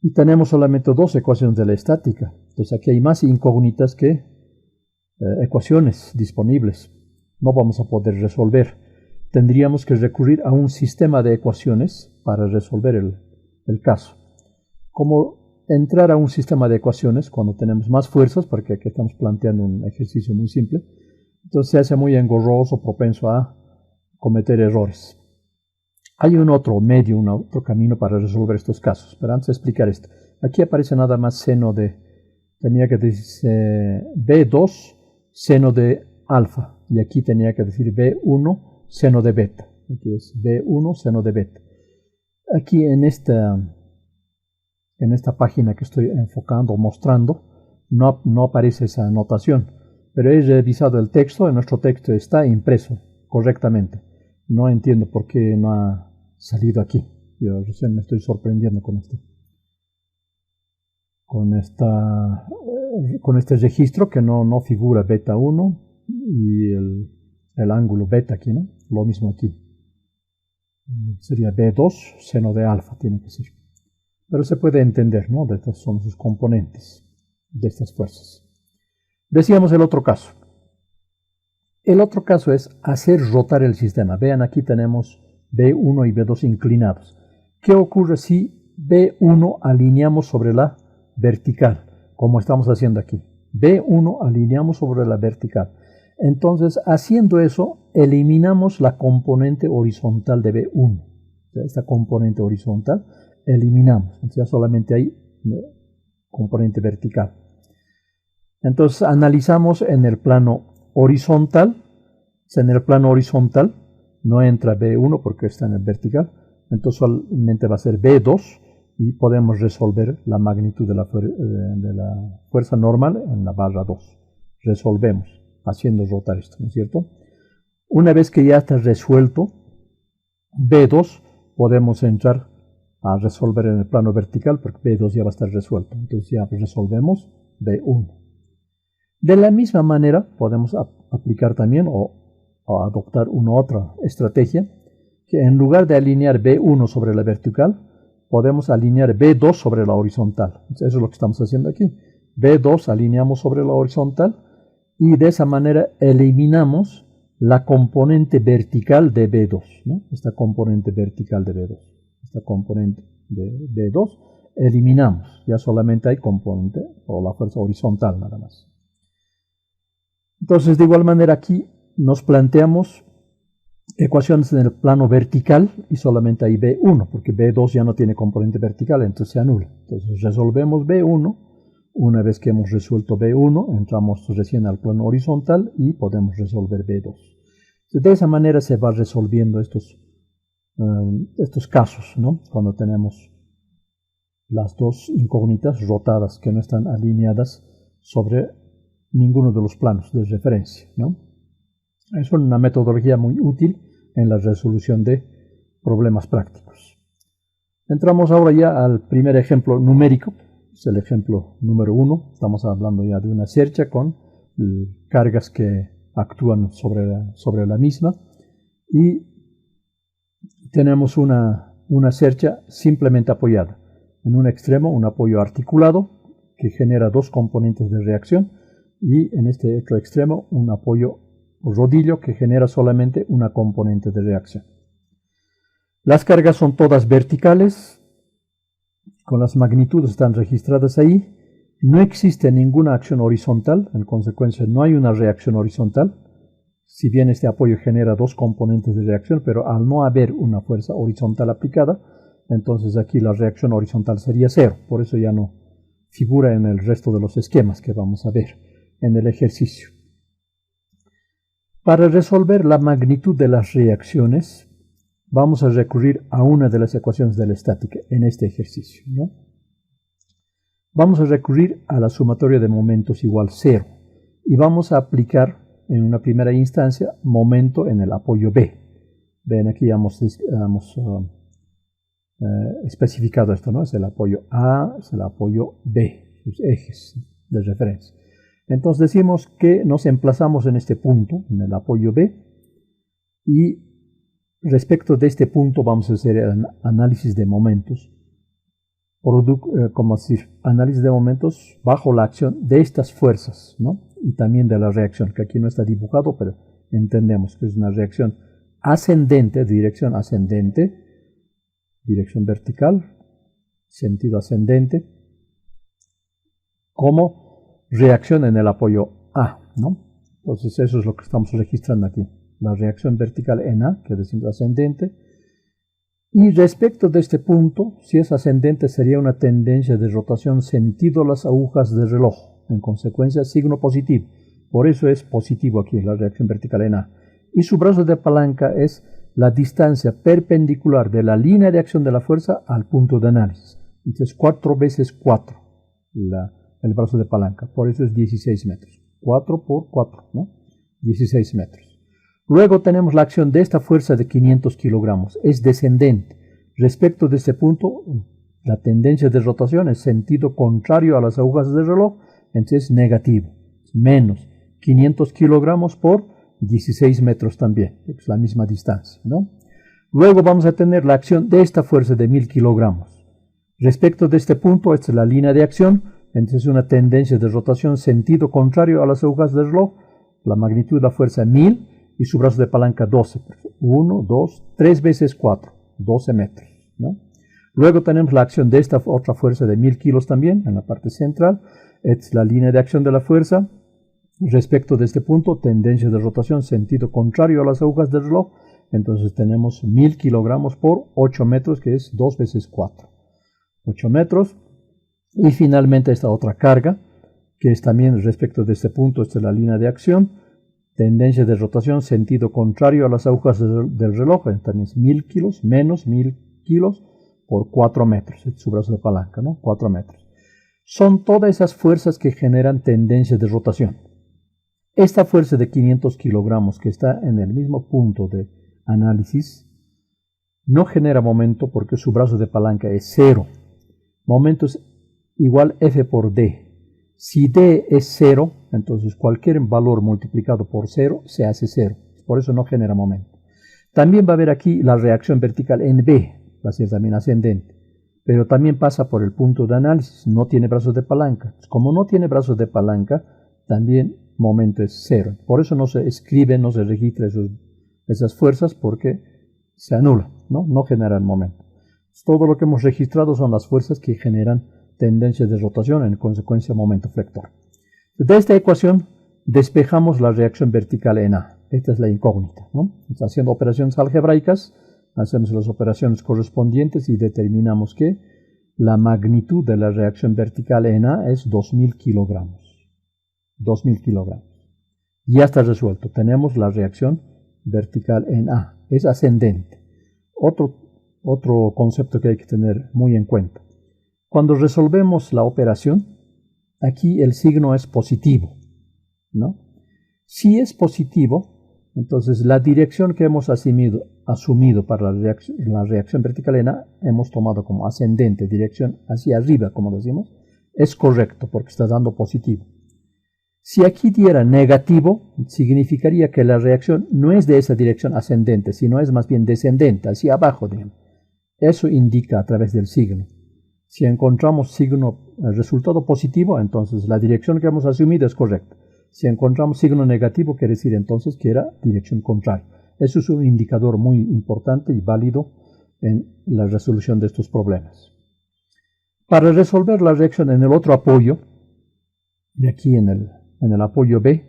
Y tenemos solamente dos ecuaciones de la estática. Entonces aquí hay más incógnitas que ecuaciones disponibles. No vamos a poder resolver. Tendríamos que recurrir a un sistema de ecuaciones para resolver el caso. ¿Cómo entrar a un sistema de ecuaciones cuando tenemos más fuerzas, porque aquí estamos planteando un ejercicio muy simple, entonces se hace muy engorroso, propenso a cometer errores. Hay un otro medio, un otro camino para resolver estos casos, pero antes de explicar esto, aquí aparece nada más seno de, tenía que decir B2 seno de alfa, y aquí tenía que decir B1 seno de beta, aquí es B1 seno de beta. Aquí en esta página que estoy enfocando, mostrando, no aparece esa notación, pero he revisado el texto, en nuestro texto está impreso correctamente. No entiendo por qué no ha salido aquí. Yo recién me estoy sorprendiendo con este registro que no figura beta 1 y el ángulo beta aquí, ¿no? Lo mismo aquí. Sería B2 seno de alfa, tiene que ser. Pero se puede entender, ¿no? Estos son sus componentes de estas fuerzas. Decíamos el otro caso. El otro caso es hacer rotar el sistema. Vean, aquí tenemos B1 y B2 inclinados. ¿Qué ocurre si B1 alineamos sobre la vertical, como estamos haciendo aquí? B1 alineamos sobre la vertical. Entonces, haciendo eso, eliminamos la componente horizontal de B1. Esta componente horizontal eliminamos. Entonces, ya solamente hay componente vertical. Entonces, analizamos en el plano horizontal. En el plano horizontal no entra B1 porque está en el vertical. Entonces, solamente va a ser B2 y podemos resolver la magnitud de la fuerza normal en la barra 2. Resolvemos haciendo rotar esto, ¿no es cierto? Una vez que ya está resuelto B2, podemos entrar a resolver en el plano vertical porque B2 ya va a estar resuelto. Entonces ya resolvemos B1. De la misma manera podemos aplicar también o adoptar una otra estrategia, que en lugar de alinear B1 sobre la vertical, podemos alinear B2 sobre la horizontal. Entonces, eso es lo que estamos haciendo aquí. B2 alineamos sobre la horizontal y de esa manera eliminamos la componente vertical de B2, ¿no? Esta componente vertical de B2. Esta componente de B2 eliminamos. Ya solamente hay componente o la fuerza horizontal nada más. Entonces, de igual manera aquí nos planteamos ecuaciones en el plano vertical y solamente hay B1, porque B2 ya no tiene componente vertical, entonces se anula. Entonces resolvemos B1. Una vez que hemos resuelto B1, entramos recién al plano horizontal y podemos resolver B2. Entonces, de esa manera se va resolviendo estos casos, ¿no? Cuando tenemos las dos incógnitas rotadas que no están alineadas sobre ninguno de los planos de referencia, ¿no? Es una metodología muy útil en la resolución de problemas prácticos. Entramos ahora ya al primer ejemplo numérico, es el ejemplo número 1. Estamos hablando ya de una cercha con cargas que actúan sobre la misma y tenemos una cercha simplemente apoyada. En un extremo un apoyo articulado que genera dos componentes de reacción y en este otro extremo un apoyo rodillo que genera solamente una componente de reacción. Las cargas son todas verticales, con las magnitudes están registradas ahí. No existe ninguna acción horizontal, en consecuencia no hay una reacción horizontal. Si bien este apoyo genera dos componentes de reacción, pero al no haber una fuerza horizontal aplicada, entonces aquí la reacción horizontal sería cero. Por eso ya no figura en el resto de los esquemas que vamos a ver en el ejercicio. Para resolver la magnitud de las reacciones, vamos a recurrir a una de las ecuaciones de la estática en este ejercicio, ¿no? Vamos a recurrir a la sumatoria de momentos igual 0 y vamos a aplicar en una primera instancia momento en el apoyo B. Ven, aquí hemos especificado esto, ¿no? Es el apoyo A, es el apoyo B, sus ejes de referencia. Entonces decimos que nos emplazamos en este punto, en el apoyo B, y respecto de este punto vamos a hacer el análisis de momentos. Como decir, análisis de momentos bajo la acción de estas fuerzas, ¿no? Y también de la reacción, que aquí no está dibujado, pero entendemos que es una reacción ascendente, dirección ascendente, dirección vertical, sentido ascendente, como reacción en el apoyo A, ¿no? Entonces eso es lo que estamos registrando aquí. La reacción vertical en A, que decimos ascendente. Y respecto de este punto, si es ascendente sería una tendencia de rotación sentido las agujas del reloj. En consecuencia, signo positivo. Por eso es positivo aquí, la reacción vertical en A. Y su brazo de palanca es la distancia perpendicular de la línea de acción de la fuerza al punto de análisis. Entonces 4 veces 4 el brazo de palanca. Por eso es 16 metros. 4 por 4, ¿no? 16 metros. Luego tenemos la acción de esta fuerza de 500 kilogramos. Es descendente. Respecto de este punto, la tendencia de rotación es sentido contrario a las agujas del reloj, entonces negativo. Menos 500 kilogramos por 16 metros también. Es la misma distancia, ¿no? Luego vamos a tener la acción de esta fuerza de 1000 kilogramos. Respecto de este punto, esta es la línea de acción, entonces una tendencia de rotación sentido contrario a las agujas del reloj. La magnitud de la fuerza 1000 y su brazo de palanca 12. 1, 2, 3 veces 4, 12 metros, ¿no? Luego tenemos la acción de esta otra fuerza de 1000 kilos también en la parte central. Es la línea de acción de la fuerza. Respecto de este punto, tendencia de rotación sentido contrario a las agujas del reloj. Entonces tenemos 1000 kilogramos por 8 metros, que es 2 veces 4. 8 metros. Y finalmente esta otra carga, que es también respecto de este punto, esta es la línea de acción. Tendencia de rotación sentido contrario a las agujas del reloj. También es 1000 kilos menos 1000 kilos por 4 metros. Es su brazo de palanca, ¿no? 4 metros. Son todas esas fuerzas que generan tendencia de rotación. Esta fuerza de 500 kilogramos que está en el mismo punto de análisis no genera momento porque su brazo de palanca es 0. Momento es igual F por D. Si D es 0, entonces cualquier valor multiplicado por 0 se hace 0. Por eso no genera momento. También va a haber aquí la reacción vertical en B, va a ser también ascendente. Pero también pasa por el punto de análisis, no tiene brazos de palanca. Como no tiene brazos de palanca, también momento es 0. Por eso no se escribe, no se registra esas fuerzas porque se anulan, no generan momento. Todo lo que hemos registrado son las fuerzas que generan tendencia de rotación, en consecuencia momento flector. De esta ecuación despejamos la reacción vertical en A. Esta es la incógnita, ¿no? Haciendo operaciones algebraicas, hacemos las operaciones correspondientes y determinamos que la magnitud de la reacción vertical en A es 2000 kilogramos. 2000 kilogramos. Ya está resuelto. Tenemos la reacción vertical en A. Es ascendente. Otro concepto que hay que tener muy en cuenta. Cuando resolvemos la operación, aquí el signo es positivo, ¿no? Si es positivo, entonces la dirección que hemos asumido para la reacción vertical en A, hemos tomado como ascendente, dirección hacia arriba, como decimos, es correcto porque está dando positivo. Si aquí diera negativo, significaría que la reacción no es de esa dirección ascendente, sino es más bien descendente, hacia abajo, digamos. Eso indica a través del signo. Si encontramos resultado positivo, entonces la dirección que hemos asumido es correcta. Si encontramos signo negativo, quiere decir entonces que era dirección contraria. Eso es un indicador muy importante y válido en la resolución de estos problemas. Para resolver la reacción en el otro apoyo, de aquí en el apoyo B,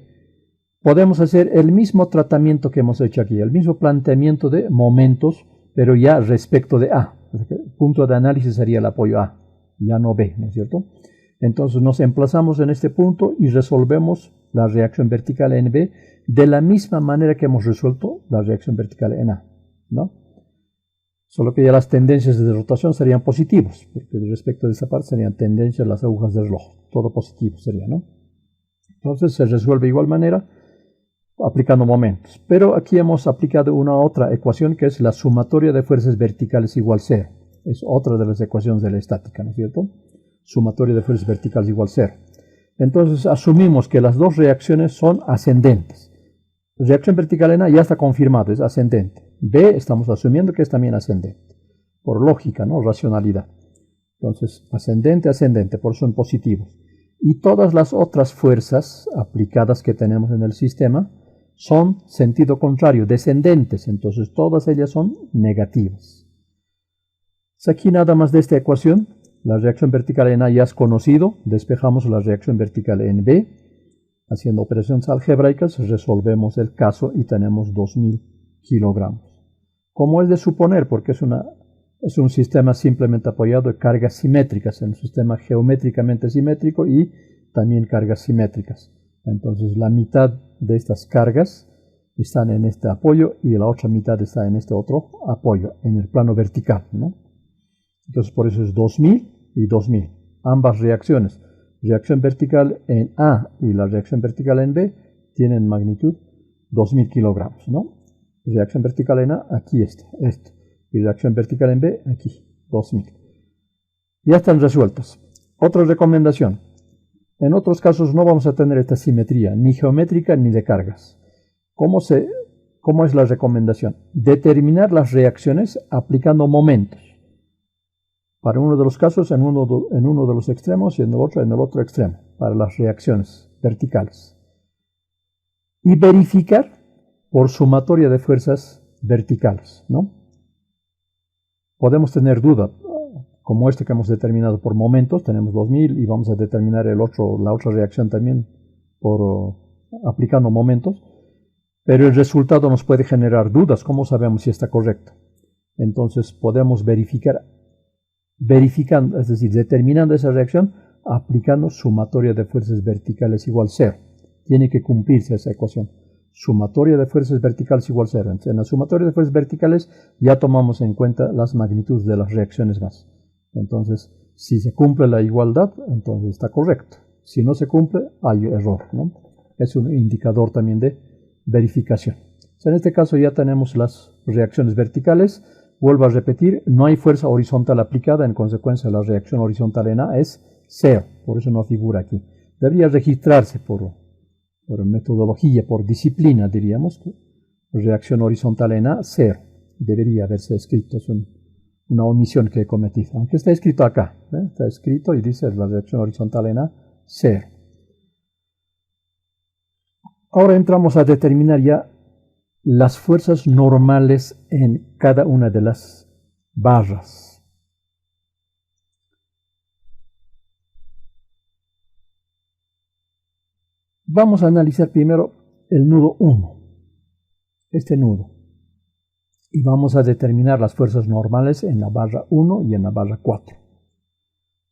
podemos hacer el mismo tratamiento que hemos hecho aquí, el mismo planteamiento de momentos, pero ya respecto de A. El punto de análisis sería el apoyo A, ya no B, ¿no es cierto? Entonces nos emplazamos en este punto y resolvemos la reacción vertical en B de la misma manera que hemos resuelto la reacción vertical en A, ¿no? Solo que ya las tendencias de rotación serían positivos, porque respecto de esa parte serían tendencias las agujas del reloj, todo positivo sería, ¿no? Entonces se resuelve de igual manera aplicando momentos. Pero aquí hemos aplicado una otra ecuación que es la sumatoria de fuerzas verticales igual 0. Es otra de las ecuaciones de la estática, ¿no es cierto? Sumatoria de fuerzas verticales igual 0. Entonces asumimos que las dos reacciones son ascendentes. La reacción vertical en A ya está confirmado, es ascendente. B estamos asumiendo que es también ascendente. Por lógica, ¿no? Racionalidad. Entonces, ascendente, ascendente, por eso son positivos. Y todas las otras fuerzas aplicadas que tenemos en el sistema son sentido contrario, descendentes, entonces todas ellas son negativas. Aquí nada más de esta ecuación la reacción vertical en A ya es conocido, despejamos la reacción vertical en B, haciendo operaciones algebraicas, resolvemos el caso y tenemos 2000 kilogramos. Como es de suponer, porque es un sistema simplemente apoyado de cargas simétricas, en un sistema geométricamente simétrico y también cargas simétricas. Entonces la mitad de estas cargas están en este apoyo y la otra mitad está en este otro apoyo, en el plano vertical, ¿no? Entonces por eso es 2000 y 2000. Ambas reacciones, reacción vertical en A y la reacción vertical en B, tienen magnitud 2000 kilogramos, ¿no? Reacción vertical en A, aquí está, esto. Y reacción vertical en B, aquí, 2000. Ya están resueltas. Otra recomendación. En otros casos no vamos a tener esta simetría, ni geométrica ni de cargas. ¿Cómo es la recomendación? Determinar las reacciones aplicando momentos. Para uno de los casos en uno de los extremos y en el otro extremo, para las reacciones verticales. Y verificar por sumatoria de fuerzas verticales, ¿no? Podemos tener duda, como este que hemos determinado por momentos, tenemos 2000 y vamos a determinar la otra reacción también aplicando momentos, pero el resultado nos puede generar dudas, ¿cómo sabemos si está correcto? Entonces podemos verificando, es decir, determinando esa reacción, aplicando sumatoria de fuerzas verticales igual 0. Tiene que cumplirse esa ecuación. Sumatoria de fuerzas verticales igual 0. En la sumatoria de fuerzas verticales ya tomamos en cuenta las magnitudes de las reacciones más. Entonces, si se cumple la igualdad, entonces está correcto. Si no se cumple, hay error, ¿no? Es un indicador también de verificación. En este caso ya tenemos las reacciones verticales. Vuelvo a repetir, no hay fuerza horizontal aplicada, en consecuencia la reacción horizontal en A es 0, por eso no figura aquí. Debería registrarse por metodología, por disciplina, diríamos, que reacción horizontal en A, 0. Debería haberse escrito, es una omisión que he cometido, aunque está escrito acá, está escrito y dice la reacción horizontal en A, 0. Ahora entramos a determinar ya las fuerzas normales en cada una de las barras. Vamos a analizar primero el nudo 1, este nudo, y vamos a determinar las fuerzas normales en la barra 1 y en la barra 4.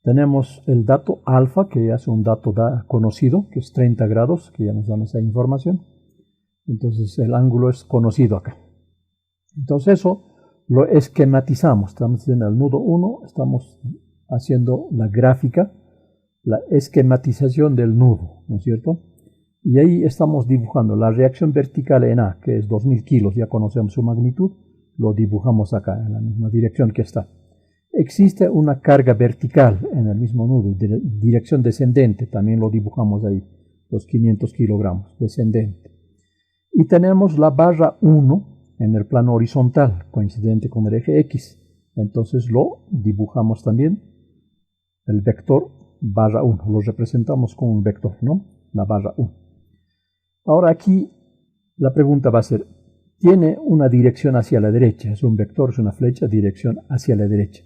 Tenemos el dato alfa, que es un dato conocido, que es 30 grados, que ya nos dan esa información. Entonces el ángulo es conocido acá. Entonces eso lo esquematizamos. Estamos haciendo el nudo 1, estamos haciendo la gráfica, la esquematización del nudo, ¿no es cierto? Y ahí estamos dibujando la reacción vertical en A, que es 2000 kilos, ya conocemos su magnitud, lo dibujamos acá, en la misma dirección que está. Existe una carga vertical en el mismo nudo, dirección descendente, también lo dibujamos ahí, los 500 kilogramos, descendente. Y tenemos la barra 1 en el plano horizontal, coincidente con el eje X. Entonces lo dibujamos también, el vector barra 1, lo representamos con un vector, ¿no? La barra 1. Ahora aquí la pregunta va a ser, tiene una dirección hacia la derecha, es un vector, es una flecha, dirección hacia la derecha.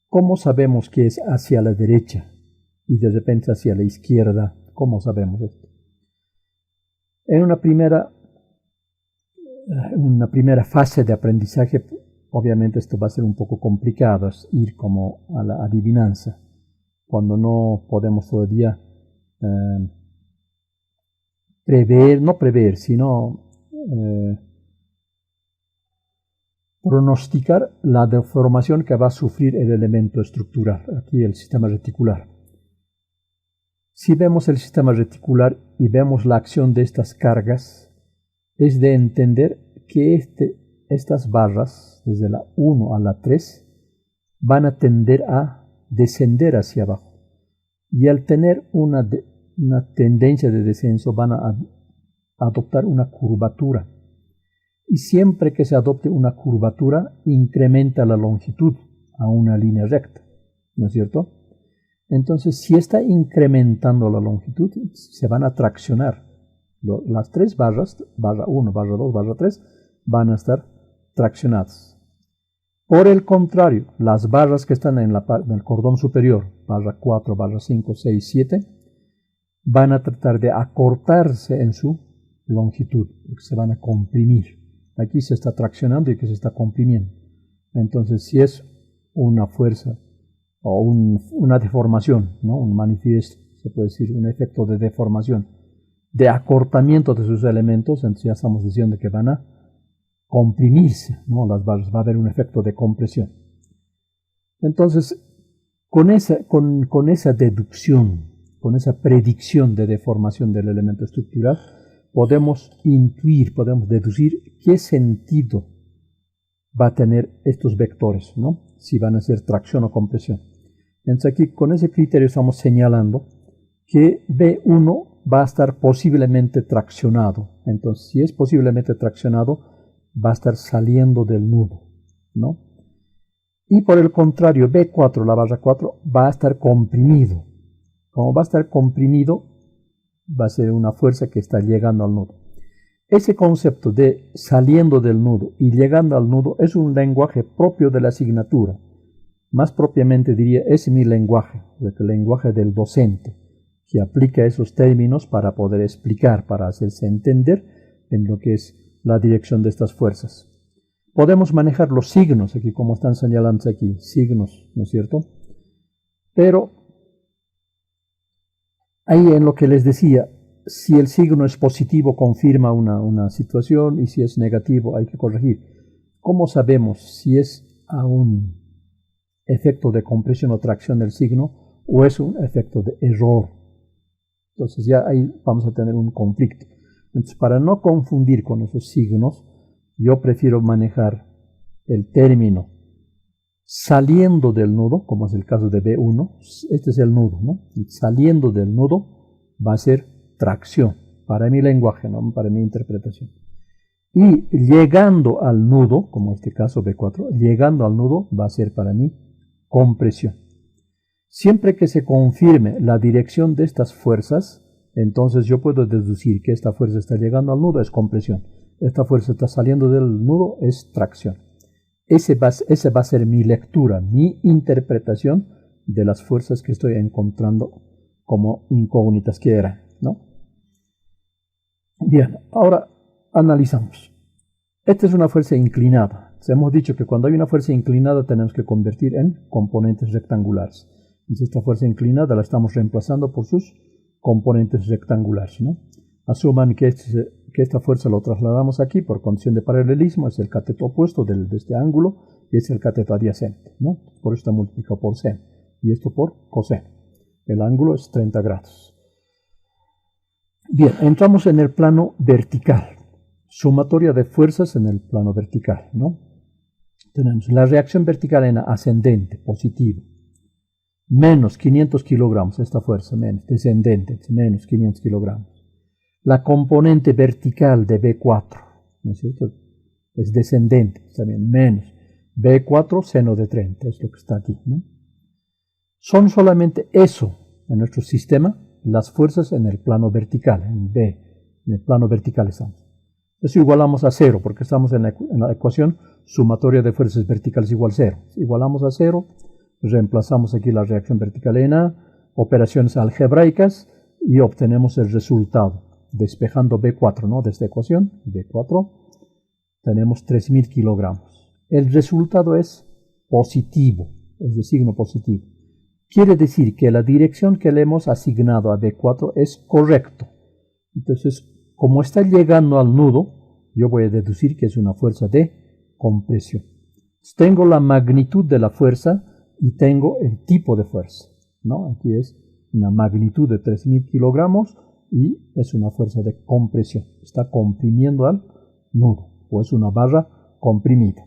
¿Cómo sabemos que es hacia la derecha y de repente hacia la izquierda? ¿Cómo sabemos esto? En una primera fase de aprendizaje, obviamente esto va a ser un poco complicado, es ir como a la adivinanza, cuando no podemos todavía sino pronosticar la deformación que va a sufrir el elemento estructural, aquí el sistema reticular. Si vemos el sistema reticular y vemos la acción de estas cargas, es de entender que estas barras, desde la 1 a la 3, van a tender a descender hacia abajo. Y al tener una tendencia de descenso van a adoptar una curvatura. Y siempre que se adopte una curvatura, incrementa la longitud a una línea recta, ¿no es cierto? Entonces, si está incrementando la longitud, se van a traccionar. Las tres barras, barra 1, barra 2, barra 3, van a estar traccionadas. Por el contrario, las barras que están en el cordón superior, barra 4, barra 5, 6, 7, van a tratar de acortarse en su longitud, porque se van a comprimir. Aquí se está traccionando y que se está comprimiendo. Entonces, si es una fuerza o una deformación, ¿no? Un manifiesto, se puede decir un efecto de deformación, de acortamiento de sus elementos, entonces ya estamos diciendo que van a comprimirse, ¿no? Las barras, va a haber un efecto de compresión. Entonces, con esa deducción, con esa predicción de deformación del elemento estructural, podemos intuir, podemos deducir qué sentido va a tener estos vectores, ¿no? Si van a ser tracción o compresión. Entonces aquí con ese criterio estamos señalando que B1 va a estar posiblemente traccionado. Entonces, si es posiblemente traccionado, va a estar saliendo del nudo, ¿no? Y por el contrario, B4, la barra 4, va a estar comprimido. Como va a estar comprimido, va a ser una fuerza que está llegando al nudo. Ese concepto de saliendo del nudo y llegando al nudo es un lenguaje propio de la asignatura. Más propiamente diría, es mi lenguaje, el lenguaje del docente, que aplica esos términos para poder explicar, para hacerse entender en lo que es la dirección de estas fuerzas. Podemos manejar los signos, aquí como están señalando aquí, signos, ¿no es cierto? Pero ahí en lo que les decía, si el signo es positivo confirma una situación y si es negativo hay que corregir. ¿Cómo sabemos si es a un efecto de compresión o tracción del signo o es un efecto de error? Entonces ya ahí vamos a tener un conflicto. Entonces, para no confundir con esos signos, yo prefiero manejar el término saliendo del nudo, como es el caso de B1, este es el nudo, ¿no? Saliendo del nudo va a ser tracción, para mi lenguaje, ¿no? Para mi interpretación. Y llegando al nudo, como en este caso B4, llegando al nudo va a ser para mí compresión. Siempre que se confirme la dirección de estas fuerzas, entonces yo puedo deducir que esta fuerza está llegando al nudo, es compresión. Esta fuerza está saliendo del nudo, es tracción. Ese va a ser mi lectura, mi interpretación de las fuerzas que estoy encontrando como incógnitas que eran, ¿no? Bien, ahora analizamos. Esta es una fuerza inclinada. Hemos dicho que cuando hay una fuerza inclinada tenemos que convertir en componentes rectangulares. Entonces esta fuerza inclinada la estamos reemplazando por sus componentes rectangulares, ¿no? Asuman que esta fuerza lo trasladamos aquí por condición de paralelismo, es el cateto opuesto de este ángulo y es el cateto adyacente, ¿no? Por eso está multiplicado por seno y esto por coseno. El ángulo es 30 grados. Bien, entramos en el plano vertical. Sumatoria de fuerzas en el plano vertical, ¿no? Tenemos la reacción vertical en ascendente, positivo. Menos 500 kilogramos, esta fuerza, menos, descendente, menos 500 kilogramos. La componente vertical de B4, ¿no es cierto? Es descendente, también menos. B4, seno de 30, es lo que está aquí, ¿no? Son solamente eso, en nuestro sistema, las fuerzas en el plano vertical, en B, en el plano vertical estamos. Eso igualamos a 0, porque estamos en la ecuación sumatoria de fuerzas verticales igual 0. Igualamos a 0, reemplazamos aquí la reacción vertical en A, operaciones algebraicas y obtenemos el resultado. Despejando B4, ¿no? De esta ecuación, B4, tenemos 3000 kilogramos. El resultado es positivo, es de signo positivo. Quiere decir que la dirección que le hemos asignado a B4 es correcto. Entonces, como está llegando al nudo, yo voy a deducir que es una fuerza de compresión. Tengo la magnitud de la fuerza y tengo el tipo de fuerza, ¿no? Aquí es una magnitud de 3000 kilogramos y es una fuerza de compresión. Está comprimiendo al nudo, o es una barra comprimida.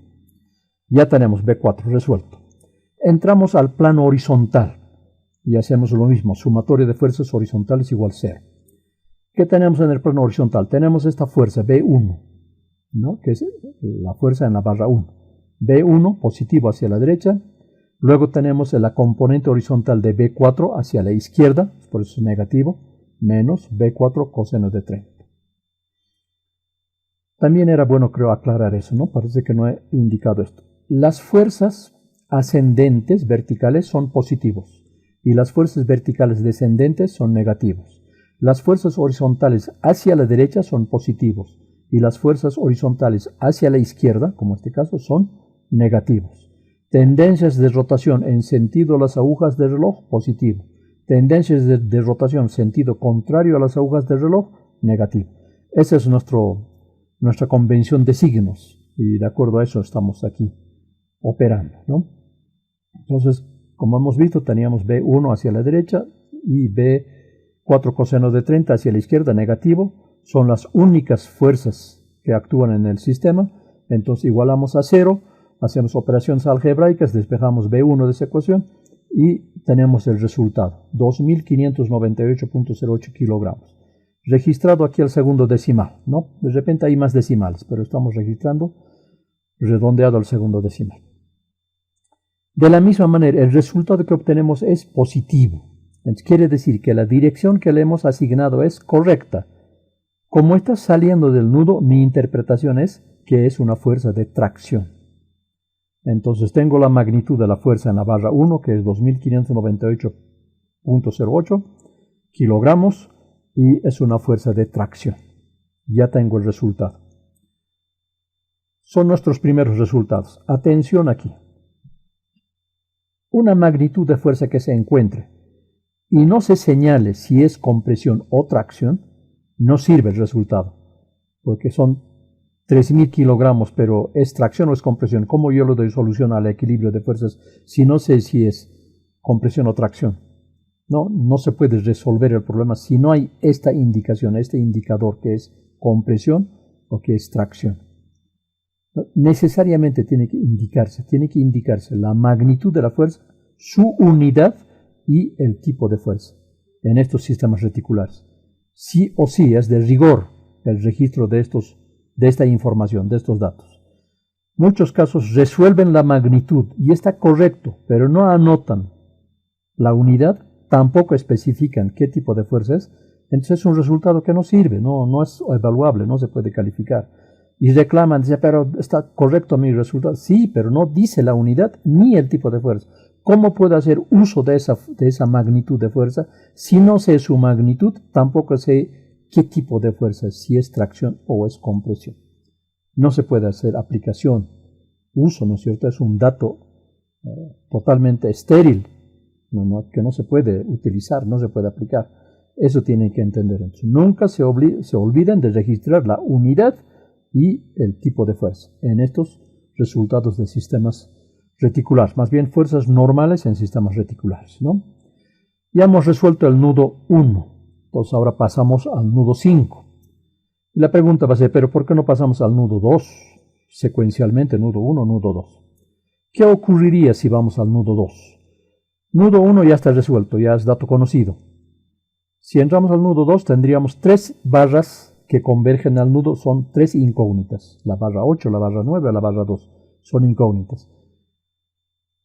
Ya tenemos B4 resuelto. Entramos al plano horizontal y hacemos lo mismo. Sumatoria de fuerzas horizontales igual 0. ¿Qué tenemos en el plano horizontal? Tenemos esta fuerza B1, ¿no? Que es la fuerza en la barra 1. B1 positivo hacia la derecha. Luego tenemos la componente horizontal de B4 hacia la izquierda, por eso es negativo, menos B4 coseno de 30. También era bueno, creo, aclarar eso, ¿no? Parece que no he indicado esto. las fuerzas ascendentes verticales son positivos y las fuerzas verticales descendentes son negativos. Las fuerzas horizontales hacia la derecha son positivos y las fuerzas horizontales hacia la izquierda, como en este caso, son negativos. Tendencias de rotación en sentido a las agujas del reloj, positivo. Tendencias de rotación en sentido contrario a las agujas del reloj, negativo. Esa es nuestra convención de signos y de acuerdo a eso estamos aquí operando, ¿no? Entonces, como hemos visto, teníamos B1 hacia la derecha y B4 coseno de 30 hacia la izquierda, negativo. Son las únicas fuerzas que actúan en el sistema. Entonces igualamos a 0, hacemos operaciones algebraicas, despejamos B1 de esa ecuación y tenemos el resultado, 2598.08 kilogramos. Registrado aquí el segundo decimal, ¿no? De repente hay más decimales, pero estamos registrando redondeado al segundo decimal. De la misma manera, el resultado que obtenemos es positivo. Entonces, quiere decir que la dirección que le hemos asignado es correcta. Como está saliendo del nudo, mi interpretación es que es una fuerza de tracción. Entonces tengo la magnitud de la fuerza en la barra 1, que es 2598.08 kilogramos, y es una fuerza de tracción. Ya tengo el resultado. Son nuestros primeros resultados. Atención aquí. Una magnitud de fuerza que se encuentre y no se señale si es compresión o tracción, no sirve el resultado, porque son 3.000 kilogramos, pero ¿es tracción o es compresión? ¿Cómo yo le doy solución al equilibrio de fuerzas si no sé si es compresión o tracción? No se puede resolver el problema si no hay esta indicación, este indicador que es compresión o que es tracción. Necesariamente tiene que indicarse la magnitud de la fuerza, su unidad y el tipo de fuerza en estos sistemas reticulares. Sí o sí es de rigor el registro de esta información, de estos datos. Muchos casos resuelven la magnitud y está correcto, pero no anotan la unidad, tampoco especifican qué tipo de fuerza es, entonces es un resultado que no sirve, no es evaluable, no se puede calificar. Y reclaman, dice, pero está correcto mi resultado. Sí, pero no dice la unidad ni el tipo de fuerza. ¿Cómo puedo hacer uso de esa magnitud de fuerza? Si no sé su magnitud, tampoco sé qué tipo de fuerza es, si es tracción o es compresión. No se puede hacer aplicación, uso, ¿no es cierto? Es un dato totalmente estéril, que no se puede utilizar, no se puede aplicar. Eso tienen que entender. Entonces, nunca se olviden de registrar la unidad y el tipo de fuerza en estos resultados de sistemas reticulares, más bien fuerzas normales en sistemas reticulares, ¿no? Ya hemos resuelto el nudo 1, entonces ahora pasamos al nudo 5. Y la pregunta va a ser, ¿pero por qué no pasamos al nudo 2? Secuencialmente, nudo 1, nudo 2. ¿Qué ocurriría si vamos al nudo 2? Nudo 1 ya está resuelto, ya es dato conocido. Si entramos al nudo 2, tendríamos 3 barras que convergen al nudo, son 3 incógnitas. La barra 8, la barra 9, la barra 2 son incógnitas.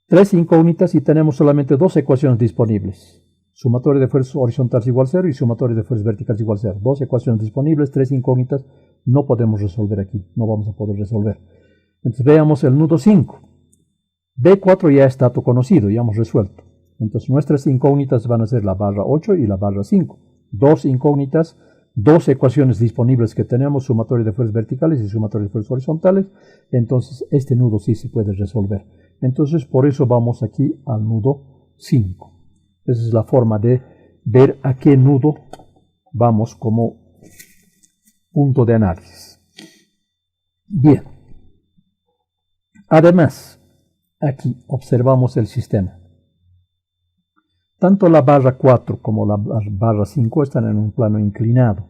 3 incógnitas y tenemos solamente 2 ecuaciones disponibles. Sumatorio de fuerzas horizontales igual 0 y sumatorio de fuerzas verticales igual 0. 2 ecuaciones disponibles, 3 incógnitas, no podemos resolver aquí, no vamos a poder resolver. Entonces veamos el nudo 5. B4 ya es dato conocido, ya hemos resuelto. Entonces nuestras incógnitas van a ser la barra 8 y la barra 5. 2 incógnitas, 2 ecuaciones disponibles que tenemos, sumatorio de fuerzas verticales y sumatorio de fuerzas horizontales. Entonces este nudo sí se puede resolver. Entonces por eso vamos aquí al nudo 5. Esa es la forma de ver a qué nudo vamos como punto de análisis. Bien. Además, aquí observamos el sistema. Tanto la barra 4 como la barra 5 están en un plano inclinado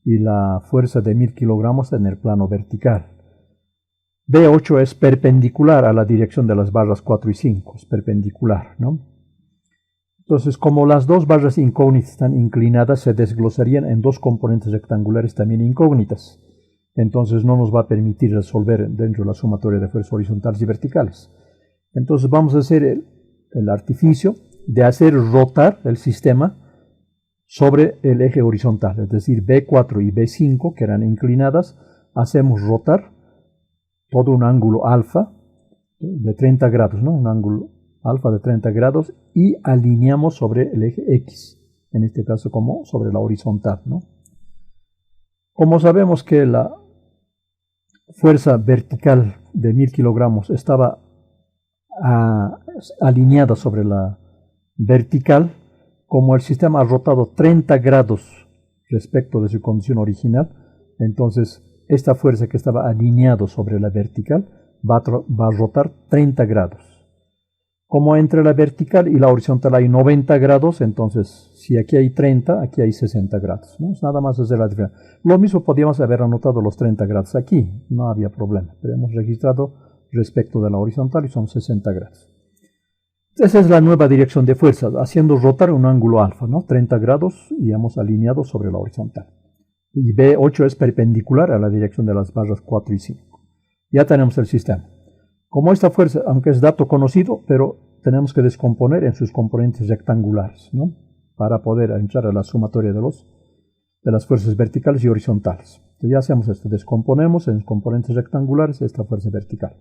y la fuerza de 1000 kilogramos en el plano vertical. B8 es perpendicular a la dirección de las barras 4 y 5, es perpendicular, ¿no? Entonces, como las dos barras incógnitas están inclinadas, se desglosarían en 2 componentes rectangulares también incógnitas. Entonces no nos va a permitir resolver dentro de la sumatoria de fuerzas horizontales y verticales. Entonces vamos a hacer el artificio de hacer rotar el sistema sobre el eje horizontal, es decir, B4 y B5, que eran inclinadas, hacemos rotar todo un ángulo alfa, de 30 grados, ¿no? Un ángulo alfa de 30 grados y alineamos sobre el eje X, en este caso como sobre la horizontal, ¿no? Como sabemos que la fuerza vertical de 1000 kilogramos estaba alineada sobre la vertical, como el sistema ha rotado 30 grados respecto de su condición original, entonces esta fuerza que estaba alineada sobre la vertical va a rotar 30 grados. Como entre la vertical y la horizontal hay 90 grados, entonces si aquí hay 30, aquí hay 60 grados, ¿no? Es nada más hacer la diferencia. Lo mismo podíamos haber anotado los 30 grados aquí, no había problema, pero hemos registrado respecto de la horizontal y son 60 grados. Esa es la nueva dirección de fuerza, haciendo rotar un ángulo alfa, ¿no? 30 grados y hemos alineado sobre la horizontal. Y B8 es perpendicular a la dirección de las barras 4 y 5. Ya tenemos el sistema. Como esta fuerza, aunque es dato conocido, pero tenemos que descomponer en sus componentes rectangulares, ¿no? Para poder entrar a la sumatoria de las fuerzas verticales y horizontales. Entonces ya hacemos esto, descomponemos en componentes rectangulares esta fuerza vertical.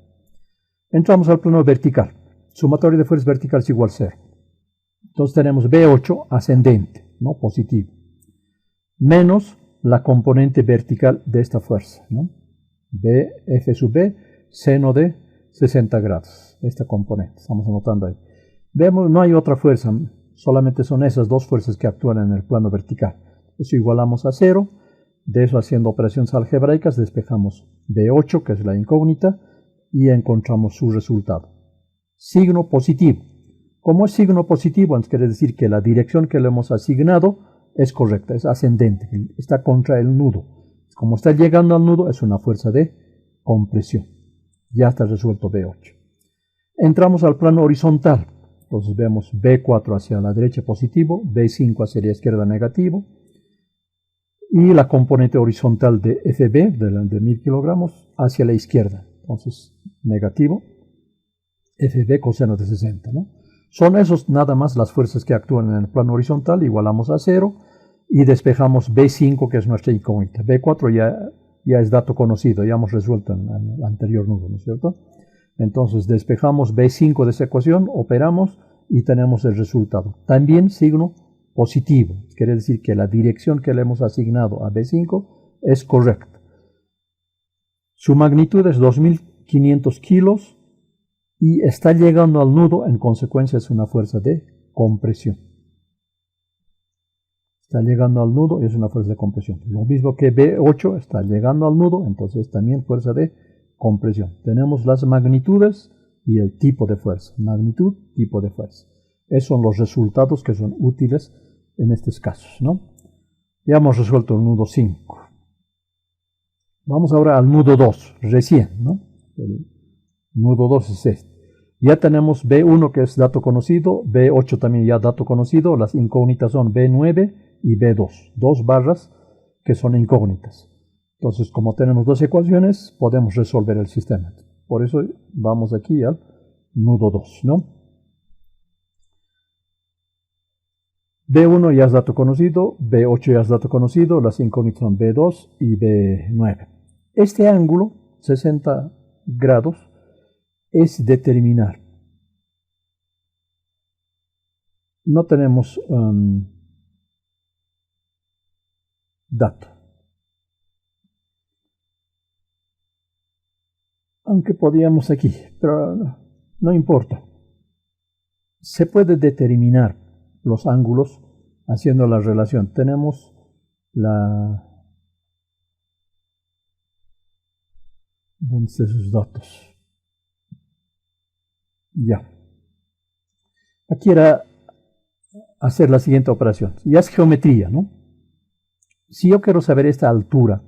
Entramos al plano vertical. Sumatoria de fuerzas verticales igual 0. Entonces tenemos B8 ascendente, ¿no? Positivo, menos la componente vertical de esta fuerza, ¿no? F sub B, seno de 60 grados, esta componente, estamos anotando ahí. Vemos, no hay otra fuerza, solamente son esas dos fuerzas que actúan en el plano vertical. Eso igualamos a 0, de eso haciendo operaciones algebraicas despejamos B8, que es la incógnita, y encontramos su resultado. Signo positivo. Como es signo positivo, quiere decir que la dirección que le hemos asignado es correcta, es ascendente, está contra el nudo. Como está llegando al nudo, es una fuerza de compresión. Ya está resuelto B8. Entramos al plano horizontal. Entonces vemos B4 hacia la derecha positivo, B5 hacia la izquierda negativo, y la componente horizontal de FB, de 1000 kilogramos, hacia la izquierda. Entonces, negativo, FB coseno de 60, ¿no? Son esos nada más las fuerzas que actúan en el plano horizontal, igualamos a 0, y despejamos B5, que es nuestra incógnita. B4 ya es dato conocido, ya hemos resuelto en el anterior nudo, ¿no es cierto? Entonces despejamos B5 de esa ecuación, operamos y tenemos el resultado. También signo positivo, quiere decir que la dirección que le hemos asignado a B5 es correcta. Su magnitud es 2500 kilos y está llegando al nudo, en consecuencia es una fuerza de compresión. Está llegando al nudo y es una fuerza de compresión. Lo mismo que B8 está llegando al nudo, entonces también fuerza de compresión. Tenemos las magnitudes y el tipo de fuerza. Magnitud, tipo de fuerza. Esos son los resultados que son útiles en estos casos, ¿no? Ya hemos resuelto el nudo 5. Vamos ahora al nudo 2, recién, ¿no? El nudo 2 es este. Ya tenemos B1 que es dato conocido, B8 también ya dato conocido, las incógnitas son B9 y B2, dos barras que son incógnitas. Entonces, como tenemos dos ecuaciones, podemos resolver el sistema. Por eso vamos aquí al nudo 2, ¿no? B1 ya es dato conocido, B8 ya es dato conocido, las incógnitas son B2 y B9. Este ángulo, 60 grados, es determinar. No tenemos dato. Aunque podíamos aquí, pero no importa. Se puede determinar los ángulos haciendo la relación. Tenemos ¿dónde están esos datos? Ya. Aquí era hacer la siguiente operación. Ya es geometría, ¿no? Si yo quiero saber esta altura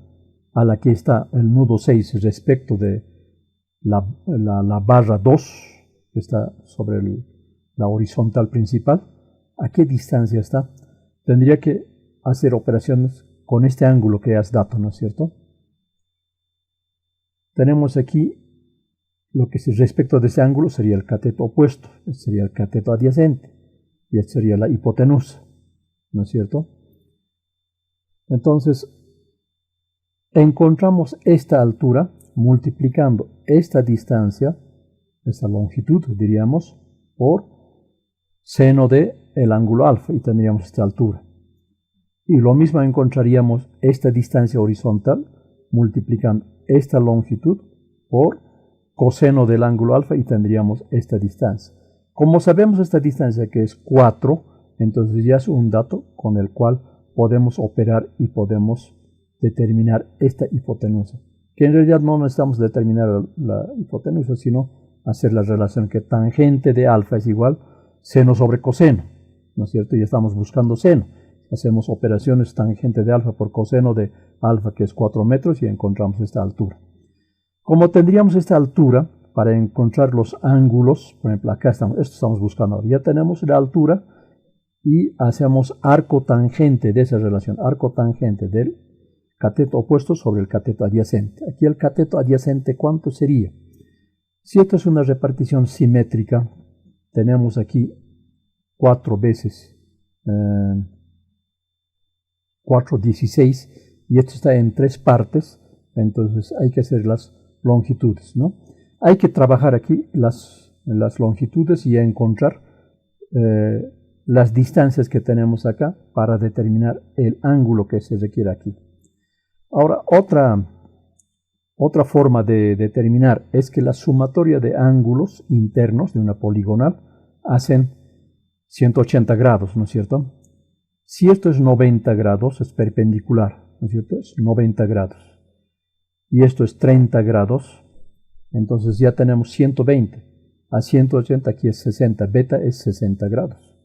a la que está el nudo 6 respecto de la barra 2, que está sobre la horizontal principal, ¿a qué distancia está? Tendría que hacer operaciones con este ángulo que es dato, ¿no es cierto? Tenemos aquí lo que respecto de ese ángulo sería el cateto opuesto, este sería el cateto adyacente, y esta sería la hipotenusa, ¿no es cierto? Entonces, encontramos esta altura multiplicando esta distancia esta longitud, diríamos, por seno del ángulo alfa y tendríamos esta altura. Y lo mismo encontraríamos esta distancia horizontal multiplicando esta longitud por coseno del ángulo alfa y tendríamos esta distancia. Como sabemos esta distancia que es 4, entonces ya es un dato con el cual podemos operar y podemos determinar esta hipotenusa. Que en realidad no necesitamos determinar la hipotenusa, sino hacer la relación que tangente de alfa es igual seno sobre coseno, ¿no es cierto? Ya estamos buscando seno. Hacemos operaciones tangente de alfa por coseno de alfa, que es 4 metros, y encontramos esta altura. Como tendríamos esta altura, para encontrar los ángulos, por ejemplo, acá esto estamos buscando ahora. Ya tenemos la altura y hacemos arco tangente de esa relación, arco tangente del cateto opuesto sobre el cateto adyacente. Aquí el cateto adyacente, ¿cuánto sería? Si esto es una repartición simétrica, tenemos aquí 4 veces 4, 16, y esto está en 3 partes, entonces hay que hacer las longitudes, ¿no? Hay que trabajar aquí las longitudes y encontrar las distancias que tenemos acá para determinar el ángulo que se requiere aquí. Ahora, otra forma de determinar es que la sumatoria de ángulos internos de una poligonal hacen 180 grados, ¿no es cierto? Si esto es 90 grados, es perpendicular, ¿no es cierto? Es 90 grados. Y esto es 30 grados, entonces ya tenemos 120. A 180 aquí es 60, beta es 60 grados.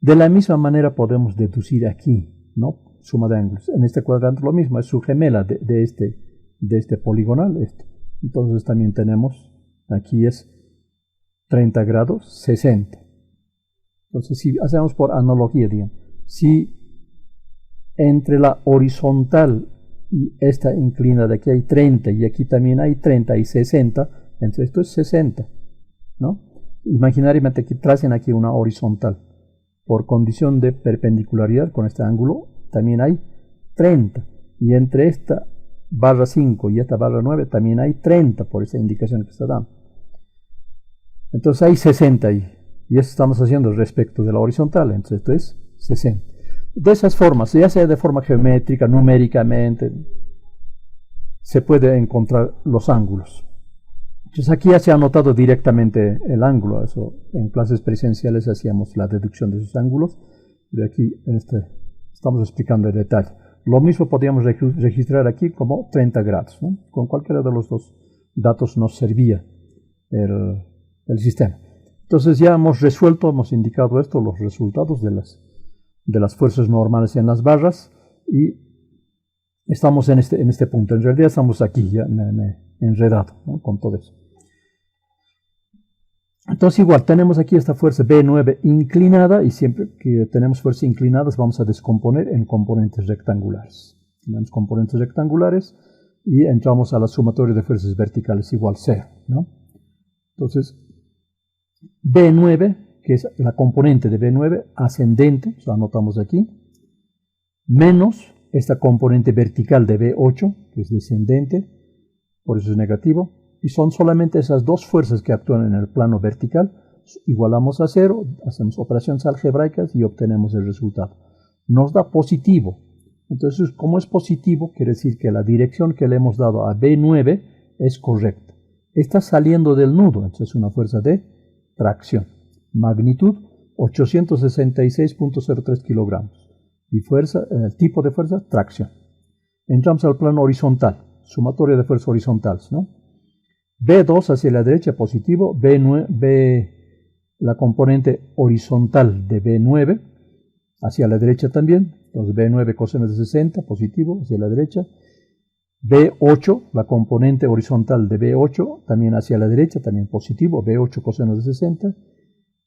De la misma manera podemos deducir aquí, ¿no? Suma de ángulos. En este cuadrante lo mismo, es su gemela de este poligonal. Entonces también tenemos, aquí es 30 grados, 60. Entonces, si hacemos por analogía, digamos, si entre la horizontal y esta inclinada, aquí hay 30 y aquí también hay 30 y 60, entonces esto es 60, ¿no? Imaginariamente que tracen aquí una horizontal. Por condición de perpendicularidad con este ángulo, también hay 30. Y entre esta barra 5 y esta barra 9 también hay 30 por esa indicación que está dando. Entonces hay 60 ahí. Y eso estamos haciendo respecto de la horizontal, entonces esto es 60. De esas formas, ya sea de forma geométrica, numéricamente, se puede encontrar los ángulos. Entonces aquí ya se ha anotado directamente el ángulo. Eso, en clases presenciales hacíamos la deducción de esos ángulos, pero aquí estamos explicando el detalle. Lo mismo podríamos registrar aquí como 30 grados, ¿no? Con cualquiera de los dos datos nos servía el sistema. Entonces ya hemos resuelto, hemos indicado esto, los resultados de las fuerzas normales en las barras, y estamos en este punto. En realidad estamos aquí, ya me he enredado, ¿no? Con todo eso. Entonces igual, tenemos aquí esta fuerza B9 inclinada, y siempre que tenemos fuerzas inclinadas vamos a descomponer en componentes rectangulares. Tenemos componentes rectangulares y entramos a la sumatoria de fuerzas verticales igual 0, ¿no? Entonces, B9, que es la componente de B9 ascendente, lo anotamos aquí, menos esta componente vertical de B8, que es descendente, por eso es negativo, y son solamente esas dos fuerzas que actúan en el plano vertical. Igualamos a 0, hacemos operaciones algebraicas y obtenemos el resultado. Nos da positivo. Entonces, como es positivo, quiere decir que la dirección que le hemos dado a B9 es correcta. Está saliendo del nudo, entonces es una fuerza de tracción. Magnitud 866.03 kilogramos. Y fuerza, tipo de fuerza, tracción. Entramos al plano horizontal, sumatoria de fuerzas horizontales, ¿no? B2 hacia la derecha positivo, la componente horizontal de B9 hacia la derecha también, entonces B9 coseno de 60 positivo hacia la derecha, B8, la componente horizontal de B8 también hacia la derecha, también positivo, B8 coseno de 60,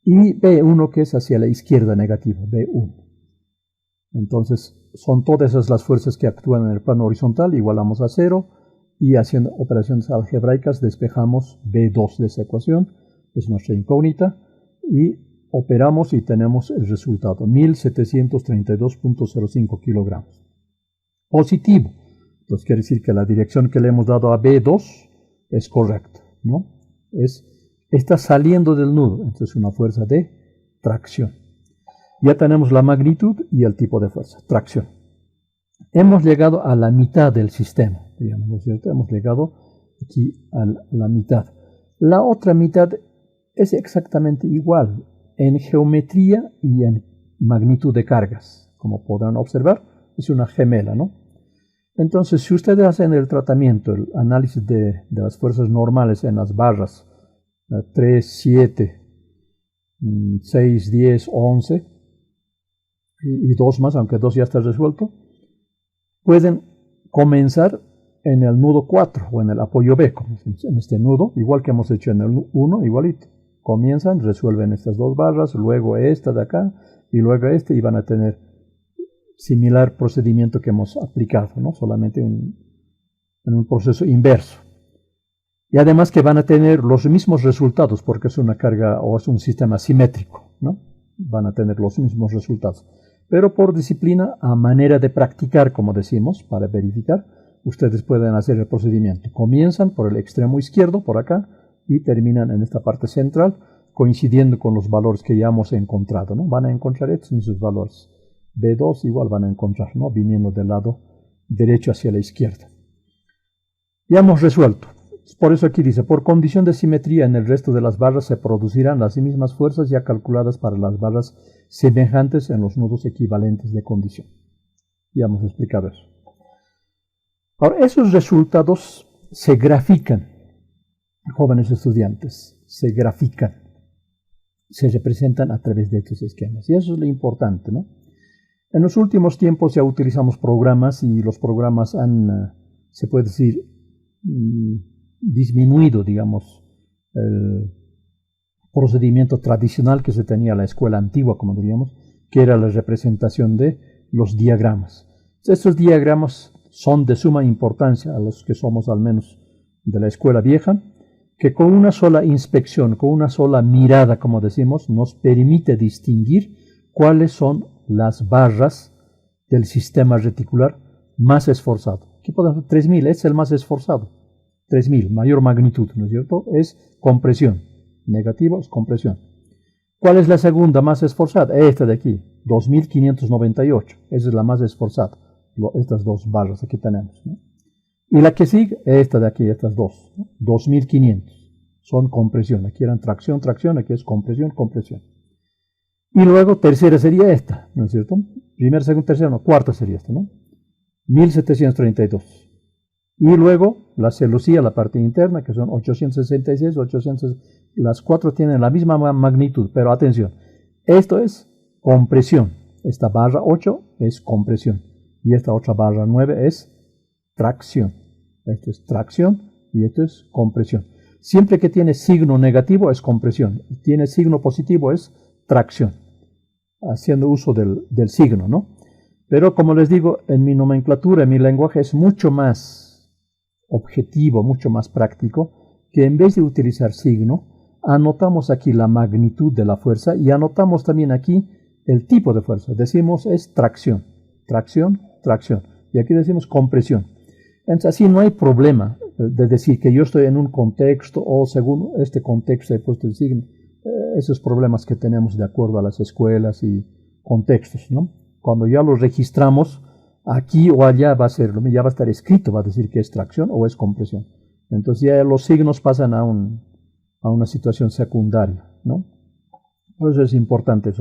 y B1 que es hacia la izquierda negativo, B1. Entonces son todas esas las fuerzas que actúan en el plano horizontal, igualamos a 0, y haciendo operaciones algebraicas despejamos B2 de esa ecuación, es nuestra incógnita, y operamos y tenemos el resultado, 1732.05 kilogramos. Positivo, entonces quiere decir que la dirección que le hemos dado a B2 es correcta, ¿no? Está saliendo del nudo, entonces es una fuerza de tracción. Ya tenemos la magnitud y el tipo de fuerza, tracción. Hemos llegado a la mitad del sistema, digamos, ¿no es cierto? Hemos llegado aquí a la mitad. La otra mitad es exactamente igual en geometría y en magnitud de cargas. Como podrán observar, es una gemela, ¿no? Entonces, si ustedes hacen el tratamiento, el análisis de las fuerzas normales en las barras 3, 7, 6, 10, 11 y 2 más, aunque 2 ya está resuelto, pueden comenzar en el nudo 4 o en el apoyo B, en este nudo, igual que hemos hecho en el 1, igualito. Comienzan, resuelven estas dos barras, luego esta de acá y luego esta, y van a tener similar procedimiento que hemos aplicado, ¿no? Solamente en un proceso inverso. Y además que van a tener los mismos resultados, porque es una carga o es un sistema simétrico, ¿no? Van a tener los mismos resultados. Pero por disciplina, a manera de practicar, como decimos, para verificar, ustedes pueden hacer el procedimiento. Comienzan por el extremo izquierdo, por acá, y terminan en esta parte central, coincidiendo con los valores que ya hemos encontrado, ¿no? Van a encontrar estos mismos valores. B2 igual van a encontrar, ¿no? Viniendo del lado derecho hacia la izquierda. Ya hemos resuelto. Por eso aquí dice, por condición de simetría en el resto de las barras se producirán las mismas fuerzas ya calculadas para las barras semejantes en los nudos equivalentes de condición. Ya hemos explicado eso. Ahora, esos resultados se grafican, jóvenes estudiantes, se grafican, se representan a través de estos esquemas. Y eso es lo importante, ¿no? En los últimos tiempos ya utilizamos programas y los programas han, se puede decir, disminuido, digamos, el procedimiento tradicional que se tenía en la escuela antigua, como diríamos, que era la representación de los diagramas. Estos diagramas son de suma importancia a los que somos al menos de la escuela vieja, que con una sola inspección, con una sola mirada, como decimos, nos permite distinguir cuáles son las barras del sistema reticular más esforzado. Aquí podemos ver 3000, es el más esforzado. 3000, mayor magnitud, ¿no es cierto? Es compresión. Negativo es compresión. ¿Cuál es la segunda más esforzada? Esta de aquí, 2598. Esa es la más esforzada. Estas dos barras aquí tenemos, ¿no? Y la que sigue, esta de aquí, estas dos, ¿no? 2500. Son compresión. Aquí eran tracción, tracción, aquí es compresión, compresión. Y luego tercera sería esta, ¿no es cierto? Primera, segunda, tercera, no, cuarta sería esta, ¿no? 1732. Y luego la celosía, la parte interna, que son 866, 800, las cuatro tienen la misma magnitud, pero atención, esto es compresión. Esta barra 8 es compresión y esta otra barra 9 es tracción. Esto es tracción y esto es compresión. Siempre que tiene signo negativo es compresión y tiene signo positivo es tracción, haciendo uso del signo, ¿no? Pero como les digo, en mi nomenclatura, en mi lenguaje es mucho más objetivo, mucho más práctico, que en vez de utilizar signo, anotamos aquí la magnitud de la fuerza y anotamos también aquí el tipo de fuerza. Decimos es tracción, tracción, tracción. Y aquí decimos compresión. Entonces así no hay problema de decir que yo estoy en un contexto o según este contexto he puesto el signo. Esos problemas que tenemos de acuerdo a las escuelas y contextos, ¿no? Cuando ya los registramos, aquí o allá va a ser, ya va a estar escrito, va a decir que es tracción o es compresión. Entonces ya los signos pasan a una situación secundaria, ¿no? Por eso es importante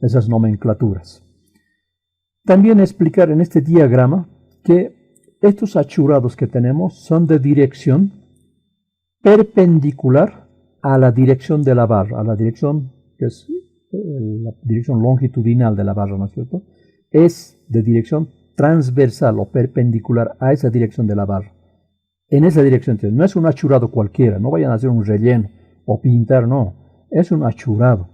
esas nomenclaturas. También explicar en este diagrama que estos achurados que tenemos son de dirección perpendicular a la dirección de la barra, a la dirección que es la dirección longitudinal de la barra, ¿no es cierto? Es de dirección transversal o perpendicular a esa dirección de la barra. En esa dirección, no es un achurado cualquiera, no vayan a hacer un relleno o pintar, no, es un achurado.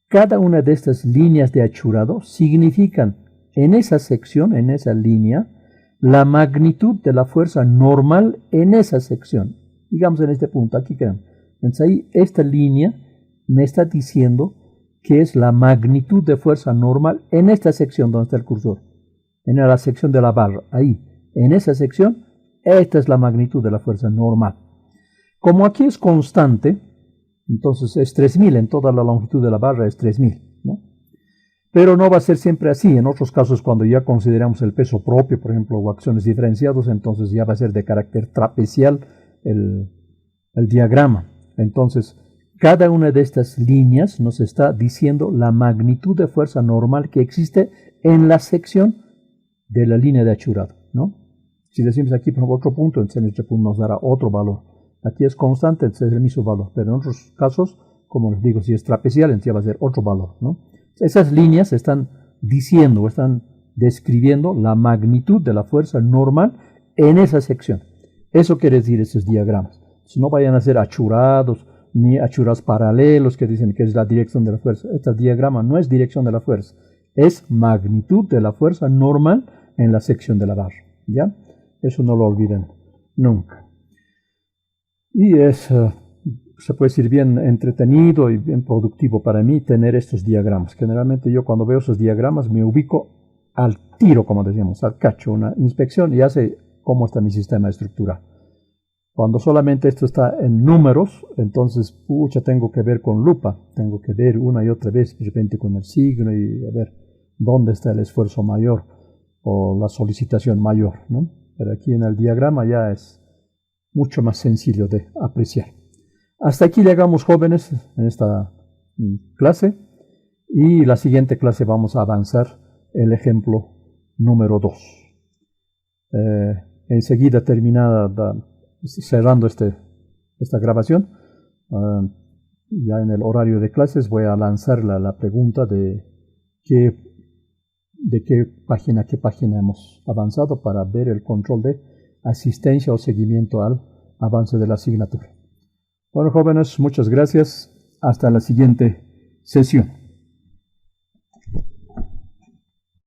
Cada una de estas líneas de achurado significan en esa sección, en esa línea, la magnitud de la fuerza normal en esa sección. Digamos en este punto, aquí quedan. Entonces ahí esta línea me está diciendo que es la magnitud de fuerza normal en esta sección donde está el cursor. En la sección de la barra, ahí, en esa sección, esta es la magnitud de la fuerza normal. Como aquí es constante, entonces es 3000 en toda la longitud de la barra, es 3000, ¿no? Pero no va a ser siempre así. En otros casos, cuando ya consideramos el peso propio, por ejemplo, o acciones diferenciados, entonces ya va a ser de carácter trapezial el diagrama. Entonces, cada una de estas líneas nos está diciendo la magnitud de fuerza normal que existe en la sección de la línea de achurado, ¿no? Si decimos aquí, por ejemplo, otro punto, entonces este punto nos dará otro valor. Aquí es constante, entonces es el mismo valor. Pero en otros casos, como les digo, si es trapezial, entonces ya va a ser otro valor, ¿no? Esas líneas están diciendo, están describiendo la magnitud de la fuerza normal en esa sección. Eso quiere decir estos diagramas. Si no vayan a ser achurados, ni achurados paralelos que dicen que es la dirección de la fuerza. Este diagrama no es dirección de la fuerza, es magnitud de la fuerza normal en la sección de la barra. ¿Ya? Eso no lo olviden nunca. Y se puede decir bien entretenido y bien productivo para mí tener estos diagramas. Generalmente yo cuando veo esos diagramas me ubico al tiro, como decíamos, al cacho, una inspección y ya sé cómo está mi sistema estructural. Cuando solamente esto está en números, entonces, pucha, tengo que ver con lupa, tengo que ver una y otra vez, de repente con el signo y a ver dónde está el esfuerzo mayor o la solicitación mayor, ¿no? Pero aquí en el diagrama ya es mucho más sencillo de apreciar. Hasta aquí llegamos, jóvenes, en esta clase, y la siguiente clase vamos a avanzar el ejemplo número 2. Enseguida cerrando esta grabación, ya en el horario de clases voy a lanzar la pregunta de qué página hemos avanzado para ver el control de asistencia o seguimiento al avance de la asignatura. Bueno, jóvenes, muchas gracias. Hasta la siguiente sesión.